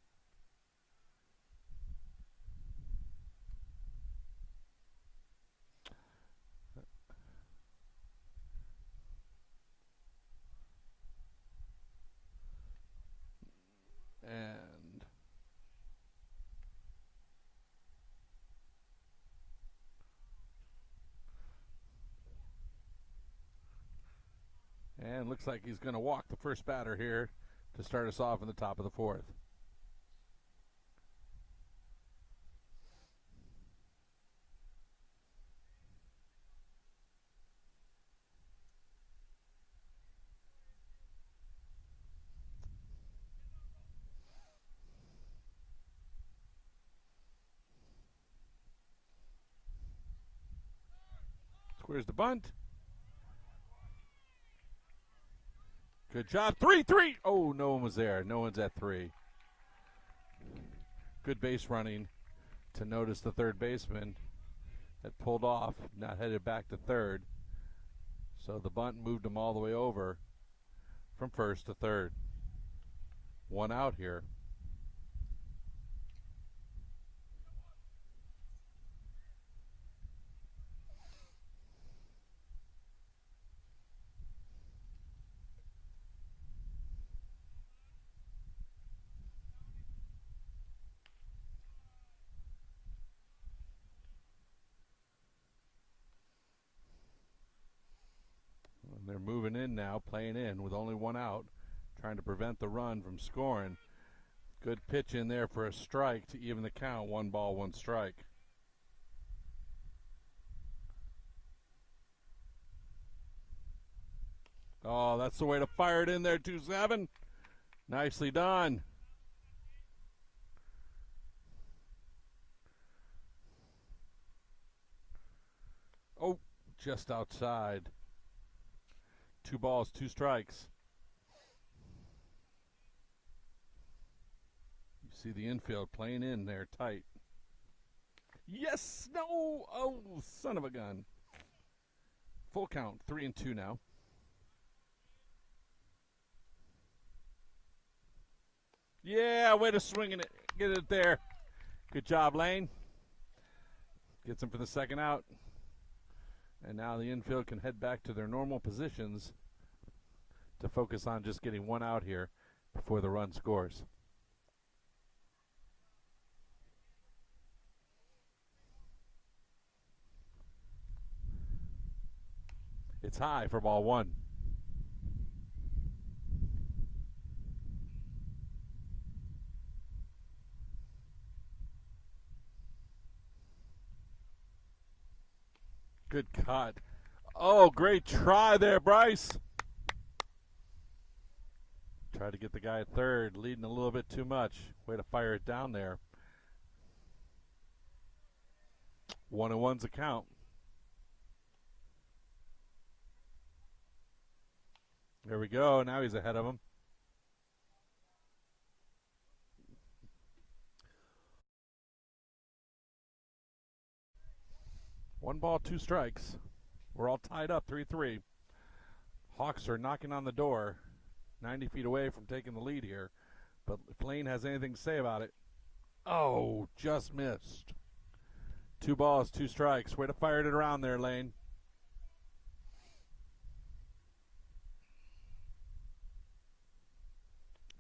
And looks like he's going to walk the first batter here to start us off in the top of the fourth. Squares the bunt. Good job. 3-3. Oh, no one was there. No one's at 3. Good base running to notice the third baseman that pulled off, not headed back to third. So the bunt moved him all the way over from first to third. One out here. They're moving in now, playing in with only one out, trying to prevent the run from scoring. Good pitch in there for a strike to even the count. 1 ball, 1 strike. Oh, that's the way to fire it in there, 2-7. Nicely done. Oh, just outside. 2 balls, 2 strikes. You see the infield playing in there tight. Yes! No! Oh, son of a gun. Full count, 3-2 now. Yeah, way to swing it. Get it there. Good job, Lane. Gets him for the second out. And now the infield can head back to their normal positions to focus on just getting 1 out here before the run scores. It's high for ball 1. Good cut. Oh, great try there, Bryce. Tried to get the guy at third, leading a little bit too much. Way to fire it down there. 1-1's a count. There we go. Now he's ahead of him. One ball, 2 strikes. We're all tied up, 3-3. Hawks are knocking on the door, 90 feet away from taking the lead here. But if Lane has anything to say about it, oh, just missed. 2 balls, 2 strikes. Way to fire it around there, Lane.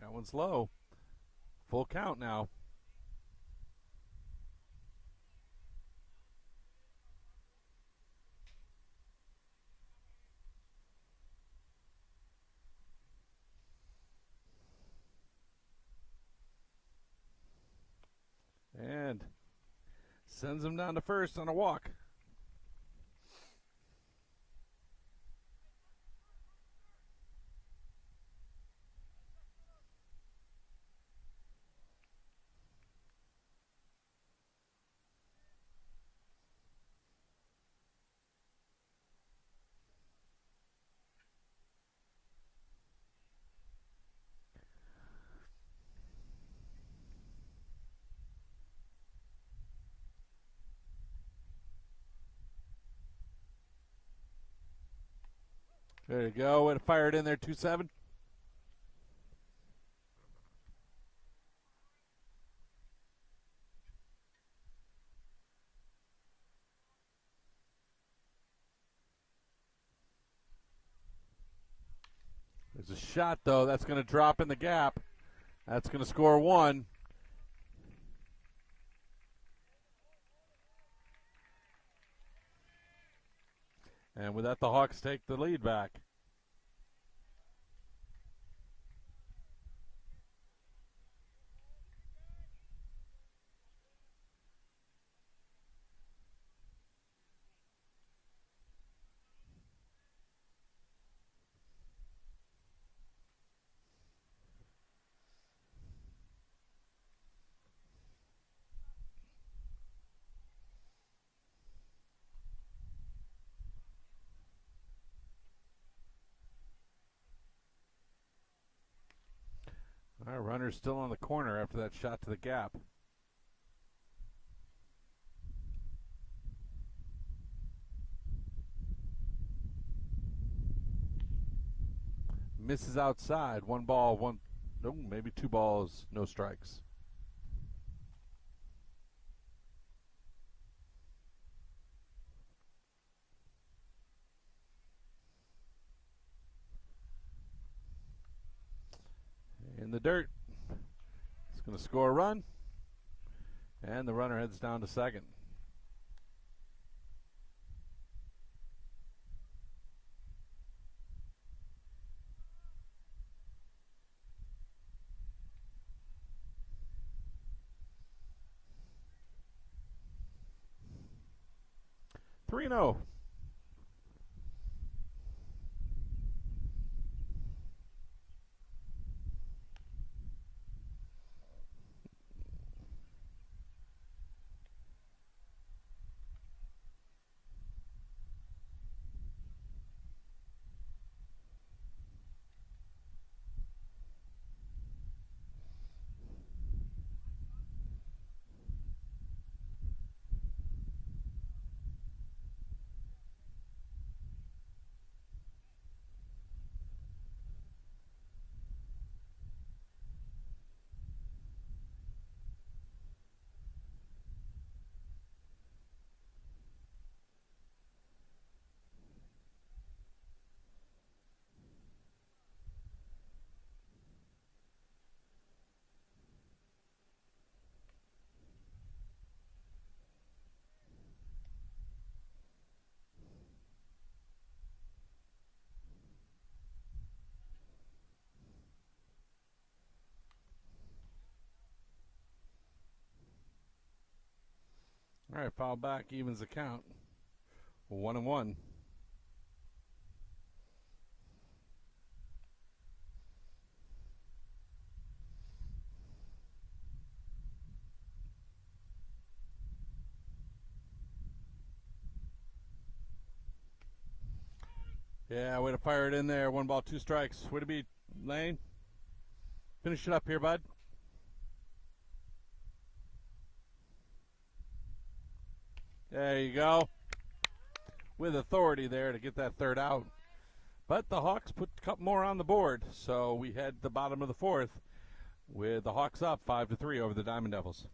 That one's low. Full count now. And sends him down to first on a walk. There you go. Way to fire it in there, 2-7. There's a shot, though. That's going to drop in the gap. That's going to score 1. And with that, the Hawks take the lead back. Our runner's still on the corner after that shot to the gap. Misses outside. 1 ball, 1, no, maybe 2 balls, no strikes. In the dirt. It's going to score a run. And the runner heads down to second. 3-0. All right, foul back, evens the count. 1-1. Yeah, way to fire it in there. 1 ball, 2 strikes. Way to be, Lane. Finish it up here, bud. There you go. With authority there to get that third out. But the Hawks put a couple more on the board, so we head the bottom of the 4th with the Hawks up 5-3 over the Diamond Devils.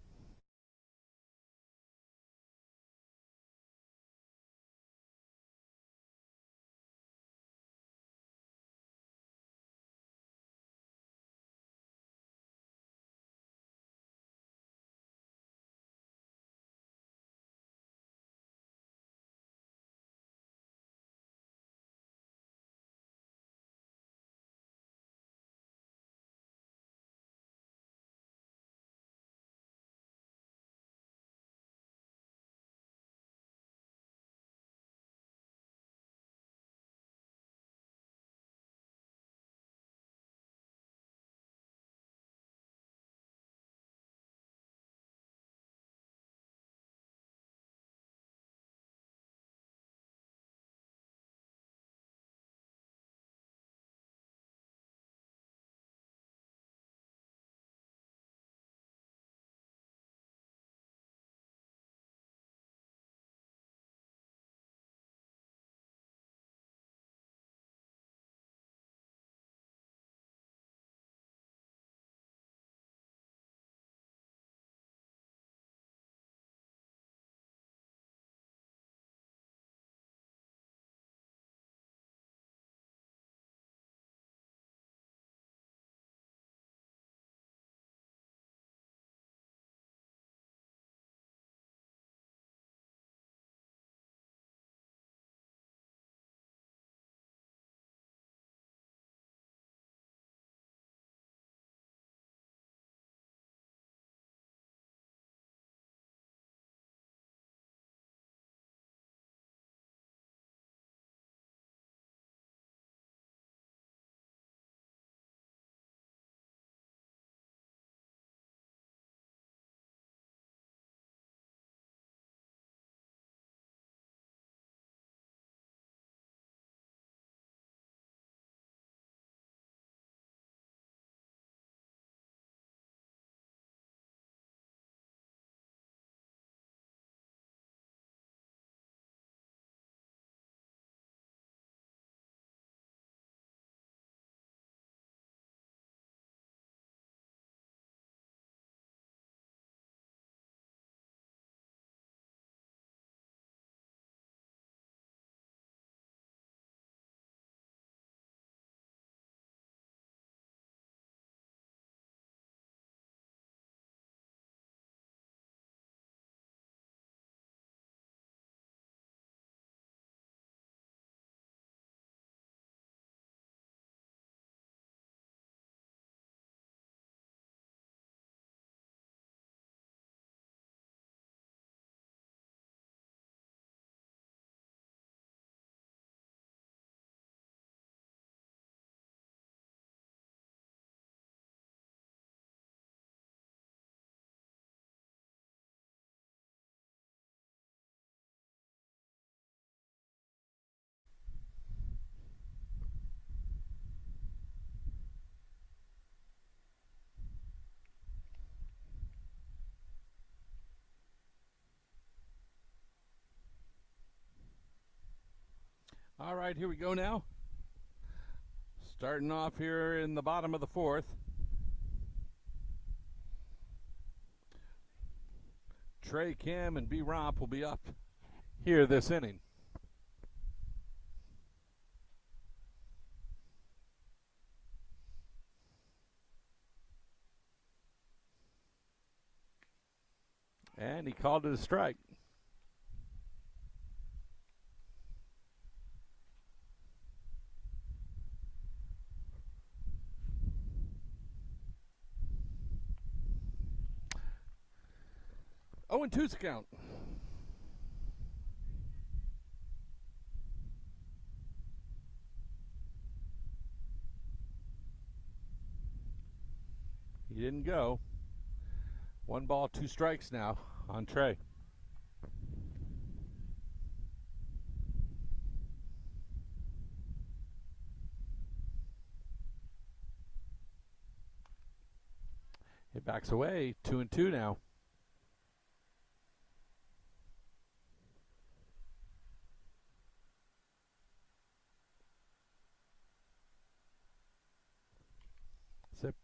All right, here we go now. Starting off here in the bottom of the fourth. Trey, Cam, and B. Romp will be up here this inning. And he called it a strike. Oh, and 2's the count. He didn't go. 1 ball, 2 strikes now on Trey. He backs away. 2-2 now. Sip.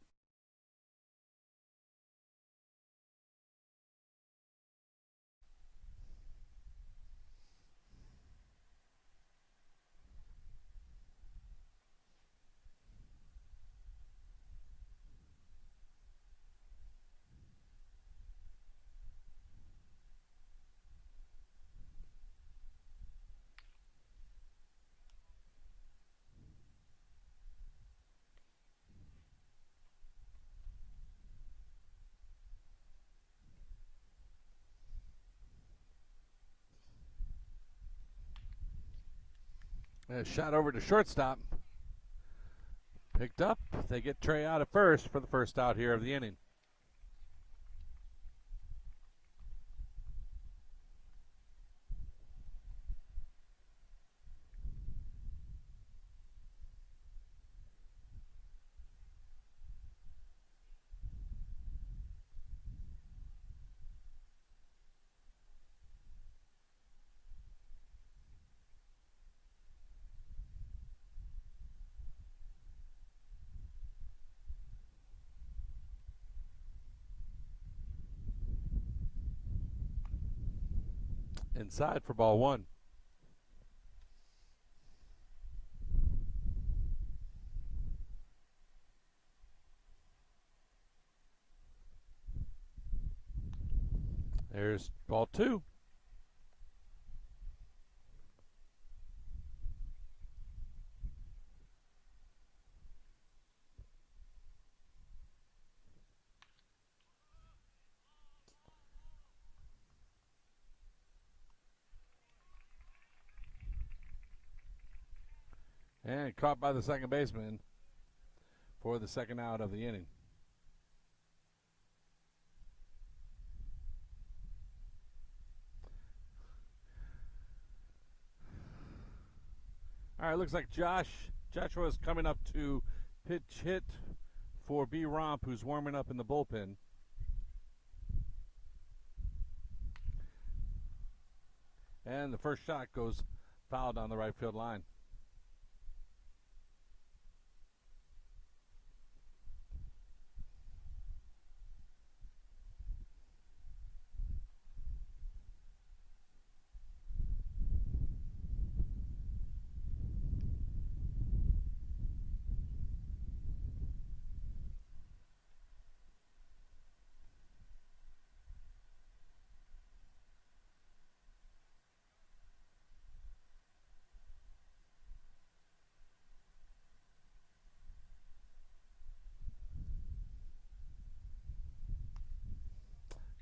A shot over to shortstop. Picked up. They get Trey out at first for the first out here of the inning. Inside for ball 1. There's ball 2. And caught by the second baseman for the second out of the inning. All right, looks like Joshua is coming up to pitch hit for B. Romp, who's warming up in the bullpen. And the first shot goes foul down the right field line.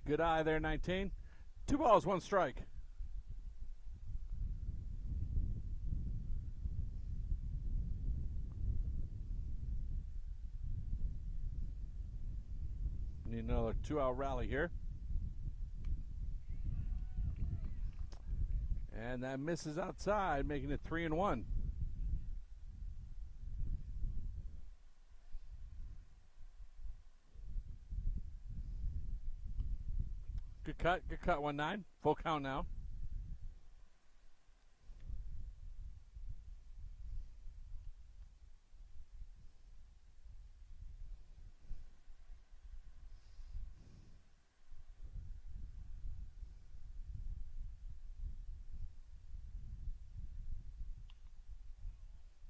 Good eye there, 19. 2 balls, 1 strike. Need another 2-out rally here. And that misses outside, making it 3-1. Good cut, 1-9. Full count now.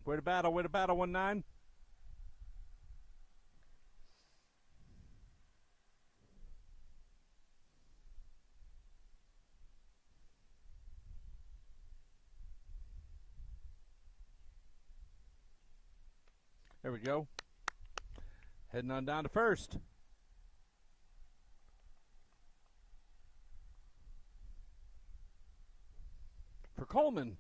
Way to battle, 1-9. There we go. Heading on down to first. For Coleman.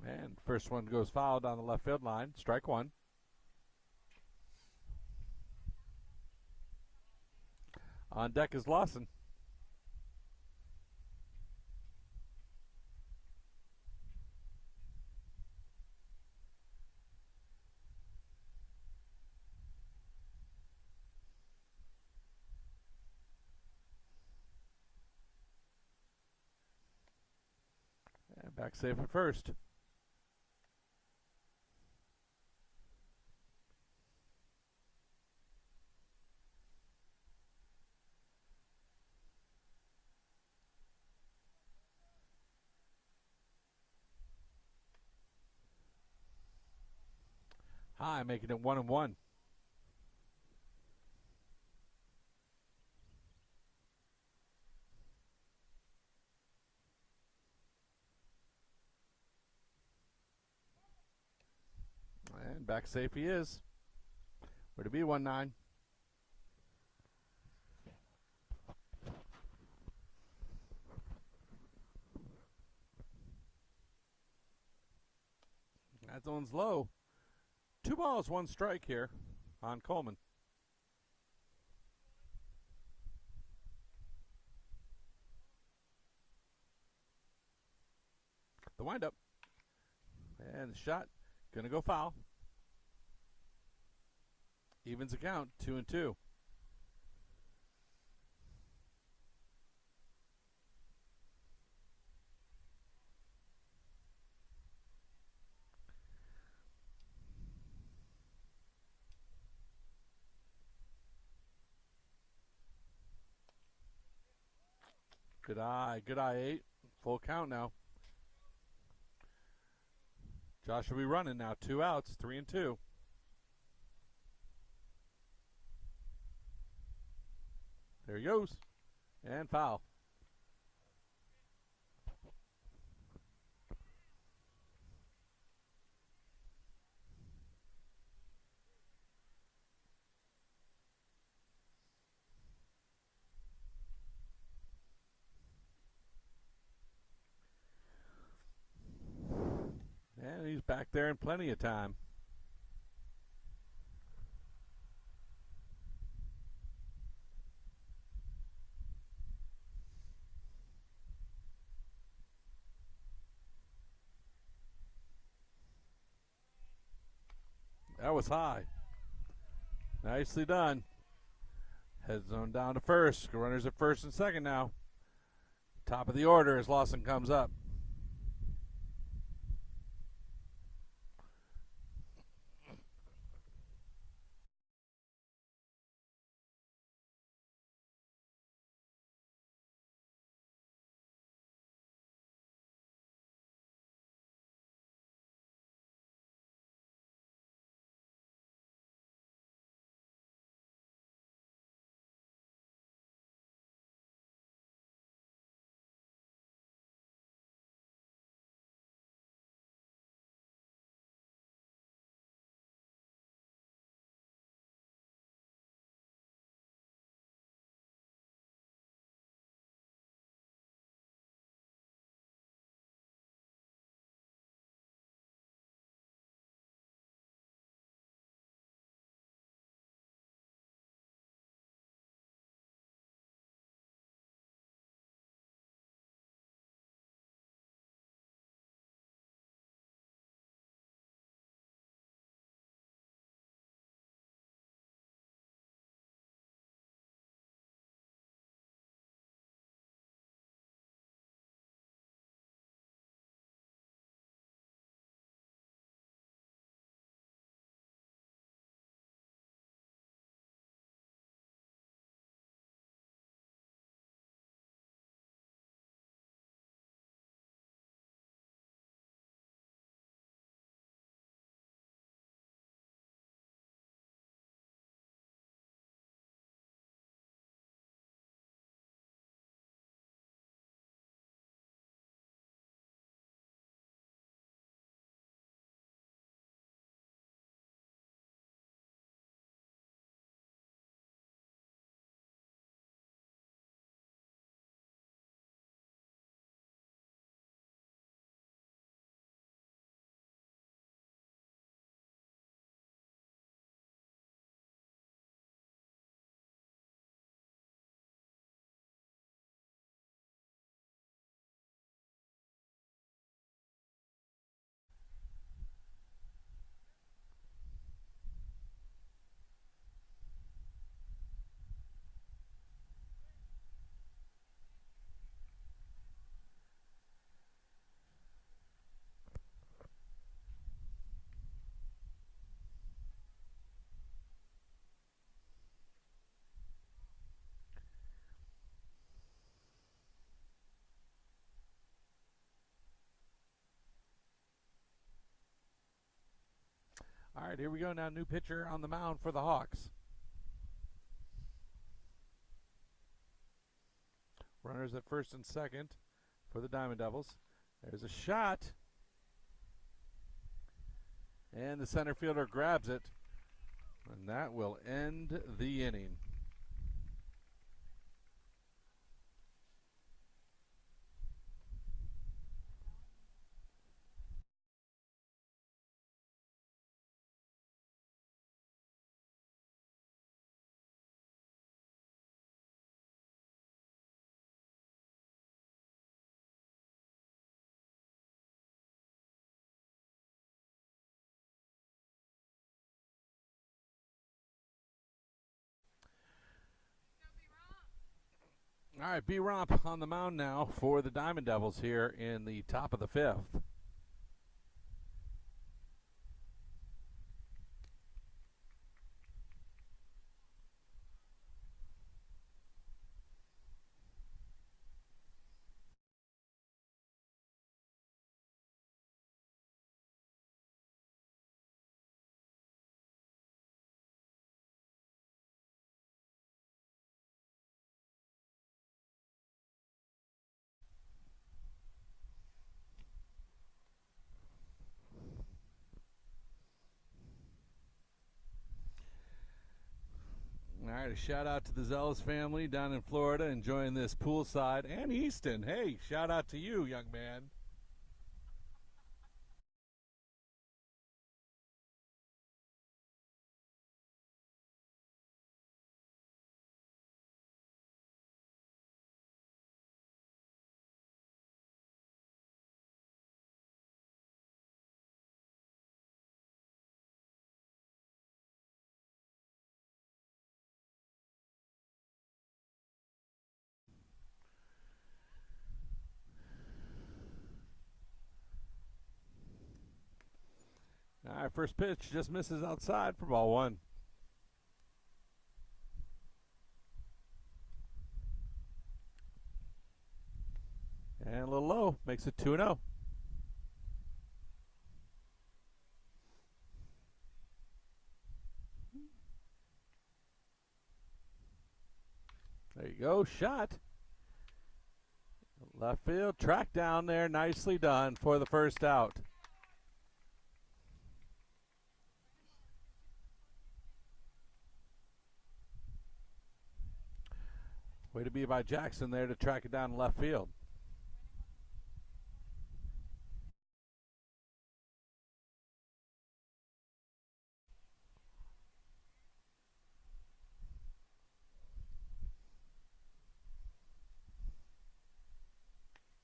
And first one goes fouled on the left field line. Strike one. On deck is Lawson. And back safe at first. High, making it 1-1. And back safe he is. Where to be 1-9. That zone's low. 2 balls, 1 strike here on Coleman. The windup. And the shot. Gonna go foul. Evens the count, 2-2. Good eye, 8. Full count now. Josh will be running now. 2 outs, 3-2. There he goes. And foul. And he's back there in plenty of time. That was high. Nicely done. Heads on down to first. Runners at first and second now. Top of the order as Lawson comes up. All right, here we go now. New pitcher on the mound for the Hawks. Runners at first and second for the Diamond Devils. There's a shot. And the center fielder grabs it. And that will end the inning. All right, B-Romp on the mound now for the Diamond Devils here in the top of the fifth. All right, a shout out to the Zealous family down in Florida enjoying this poolside. And Easton, hey, shout out to you, young man. All right, first pitch just misses outside for ball one. And a little low, makes it 2-0. There you go, shot. Left field, track down there, nicely done for the first out. Way to be by Jackson there to track it down in left field.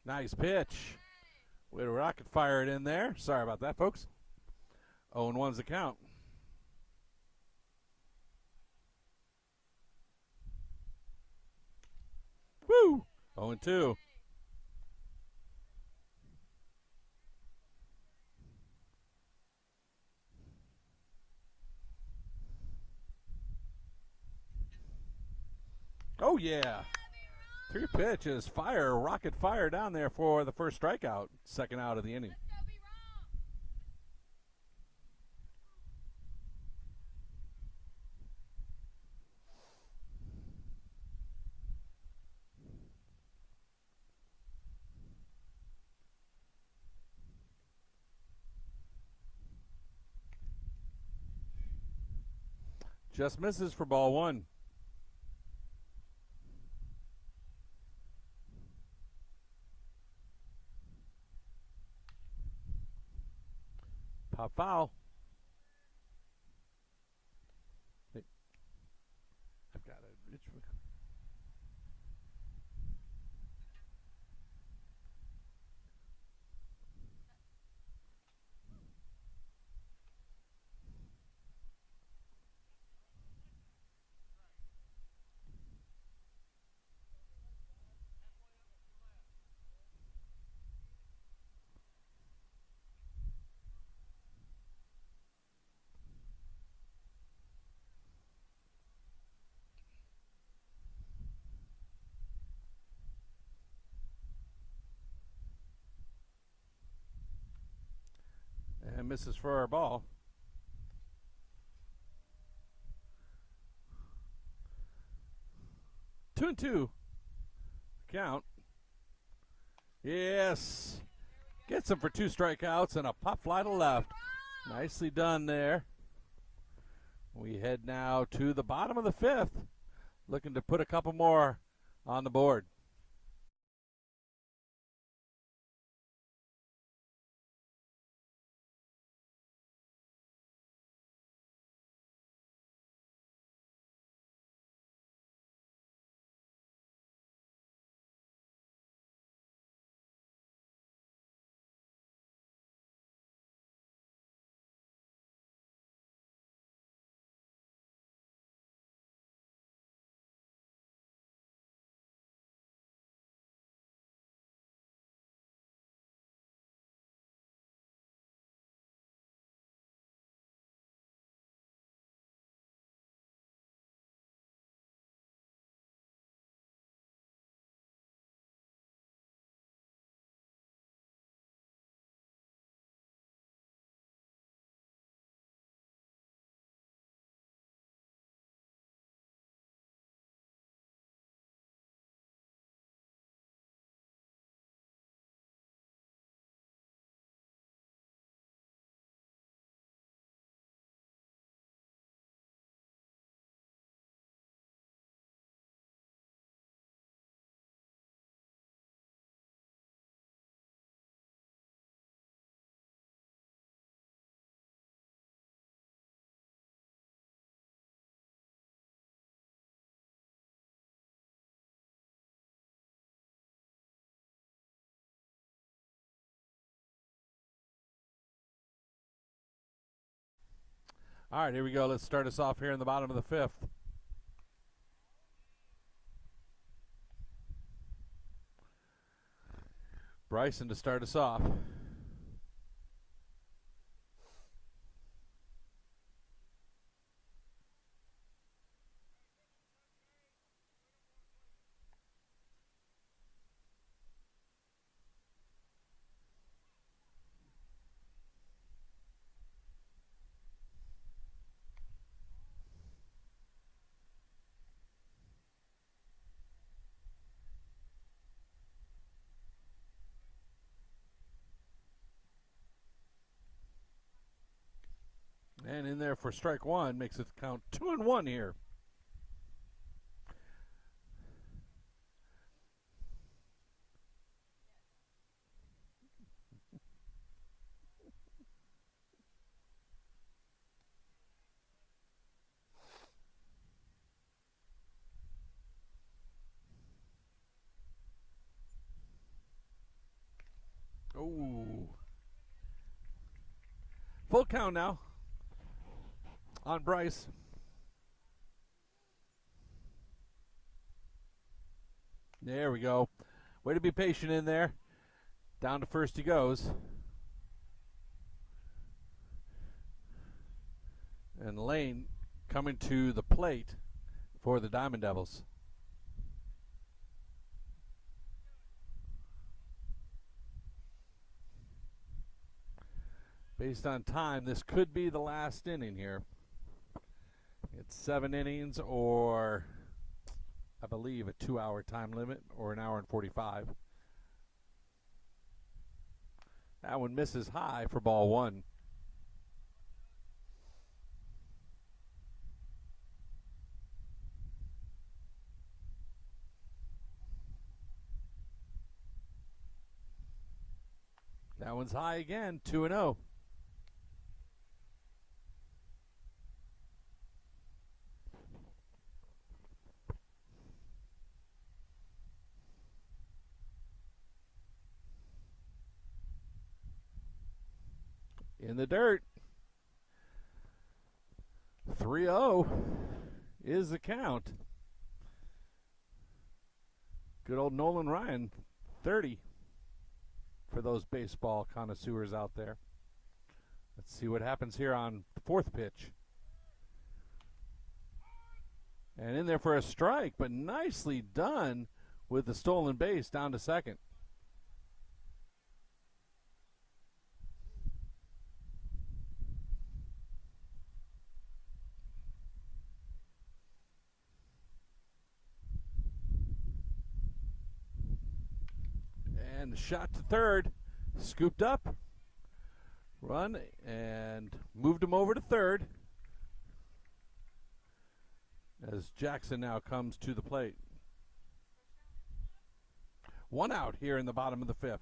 Nice pitch. Way to rocket fire it in there. Sorry about that, folks. 0-1's the count. Woo! 0-2. Oh, yeah. 3 pitches. Fire, rocket fire down there for the first strikeout. Second out of the inning. Just misses for ball one. Pop foul. Hey, I've got it. And misses for our ball. 2-2. Count. Yes. Gets him for 2 strikeouts and a pop fly to left. Nicely done there. We head now to the bottom of the 5th, looking to put a couple more on the board. All right, here we go. Let's start us off here in the bottom of the 5th. Bryson to start us off. And in there for strike 1, makes it count 2-1 here. Oh. Full count now on Bryce. There we go. Way to be patient in there. Down to first he goes. And Lane coming to the plate for the Diamond Devils. Based on time, this could be the last inning here. It's 7 innings or, I believe, a 2-hour time limit or an hour and 45. That one misses high for ball 1. That one's high again, 2-0. In the dirt. 3-0 is the count. Good old Nolan Ryan, 30 for those baseball connoisseurs out there. Let's see what happens here on the 4th pitch. And in there for a strike, but nicely done with the stolen base down to second. And the shot to third. Scooped up. Run and moved him over to third. As Jackson now comes to the plate. 1 out here in the bottom of the 5th.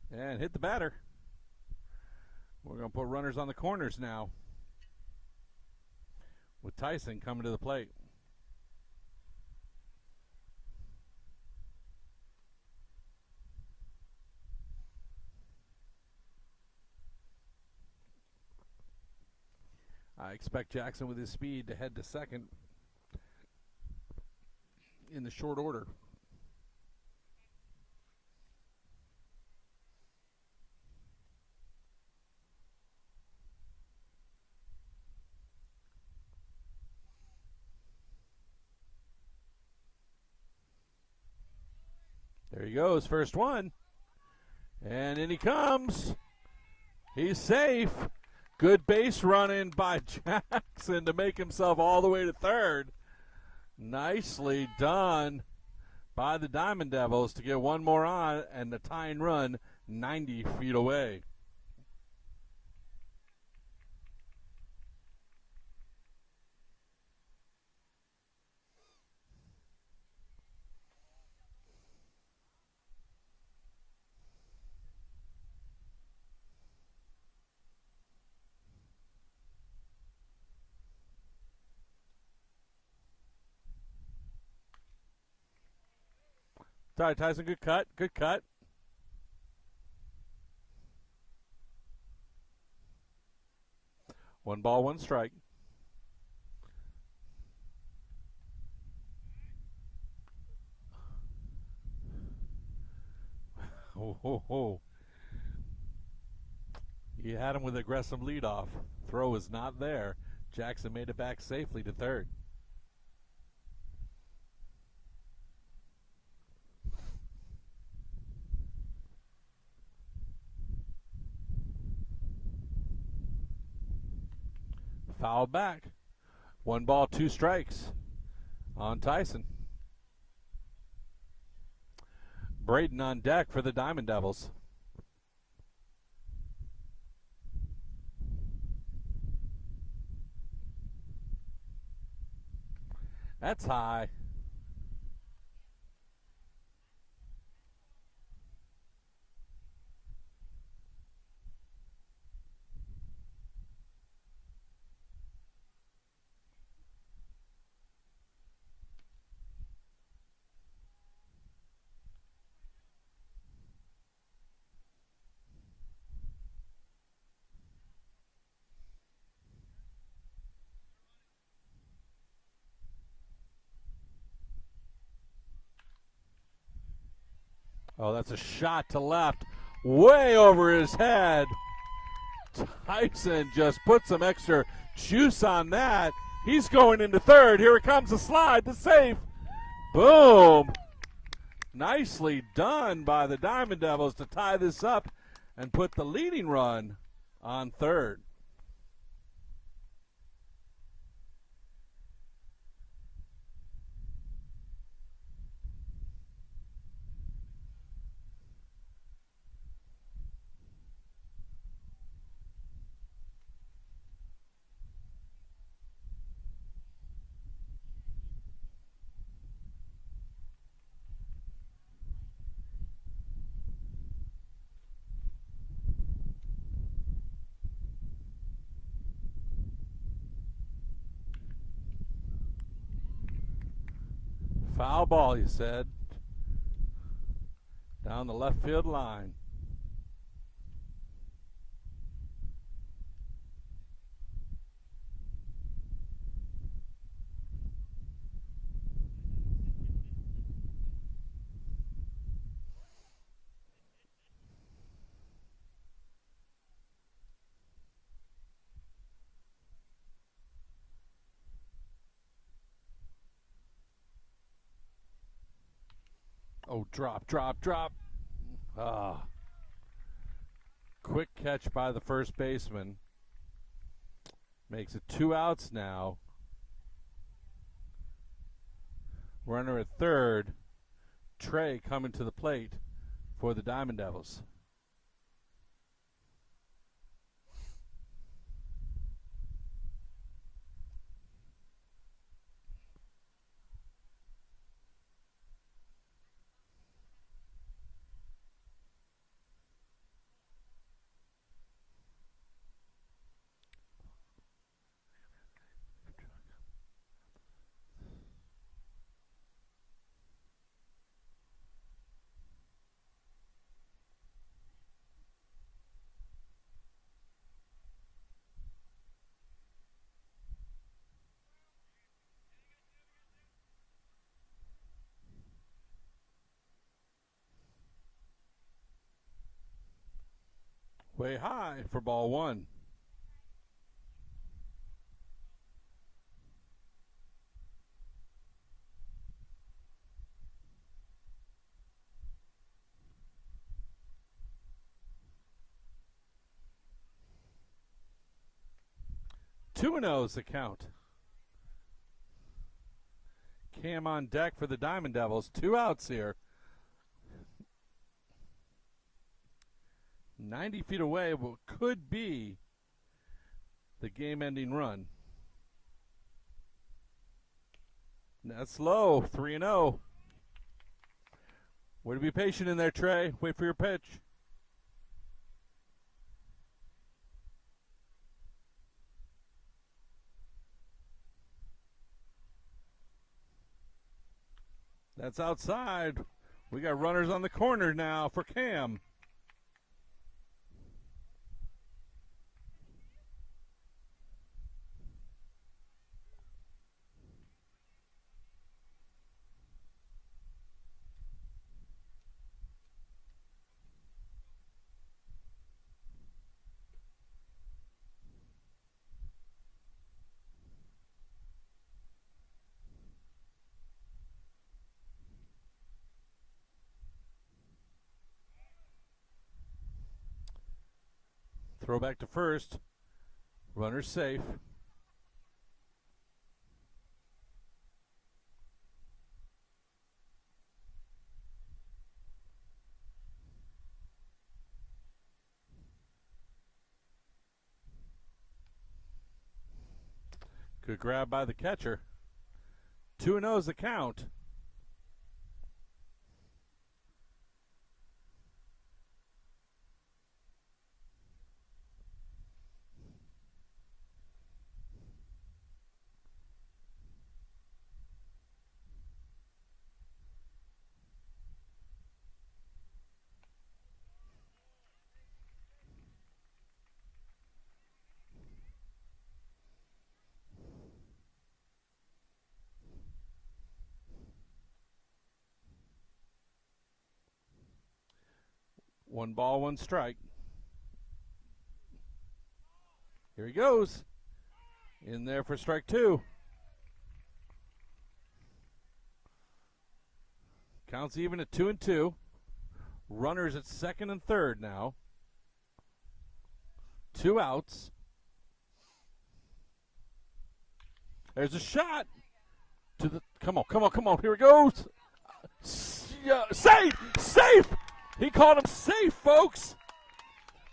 And hit the batter. We're going to put runners on the corners now, with Tyson coming to the plate. I expect Jackson with his speed to head to second in the short order. There he goes, first one. And in he comes. He's safe. Good base running by Jackson to make himself all the way to third. Nicely done by the Diamond Devils to get one more on and the tying run 90 feet away. Sorry, Tyson, good cut, good cut. One ball, one strike. Oh, ho, ho. He had him with aggressive leadoff. Throw was not there. Jackson made it back safely to third. Foul back. One ball, two strikes on Tyson. Braden on deck for the Diamond Devils. That's high. Oh, that's a shot to left, way over his head. Tyson just put some extra juice on that. He's going into third. Here it comes, the slide, the save. Boom. Nicely done by the Diamond Devils to tie this up and put the leading run on third. Foul ball, he said. Down the left field line. Oh, drop, drop, drop. Quick catch by the first baseman. Makes it 2 outs now. Runner at third. Trey coming to the plate for the Diamond Devils. Way high for ball one. Two and 0's the count. Cam on deck for the Diamond Devils. 2 outs here. 90 feet away, what could be the game-ending run. That's low, 3-0. Way to be patient in there, Trey. Wait for your pitch. That's outside. We got runners on the corner now for Cam. Throw back to first. Runner safe. Good grab by the catcher. 2-0 is the count. One ball, one strike. Here he goes. In there for strike two. Counts even at 2-2. Runners at second and third now. 2 outs. There's a shot to the. Come on. Here it goes. Safe. He called him safe, folks.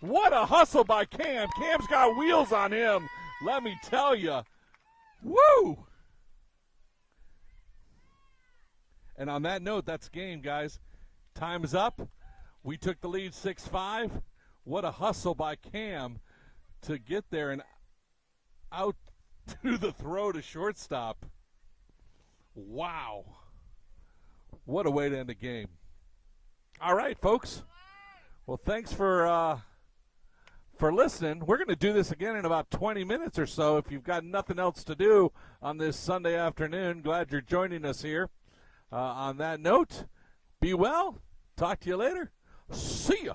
What a hustle by Cam. Cam's got wheels on him. Let me tell you. Woo! And on that note, that's game, guys. Time is up. We took the lead 6-5. What a hustle by Cam to get there and out to the throw to shortstop. Wow. What a way to end the game. All right, folks. Well, thanks for listening. We're going to do this again in about 20 minutes or so. If you've got nothing else to do on this Sunday afternoon, glad you're joining us here. On that note, be well. Talk to you later. See ya.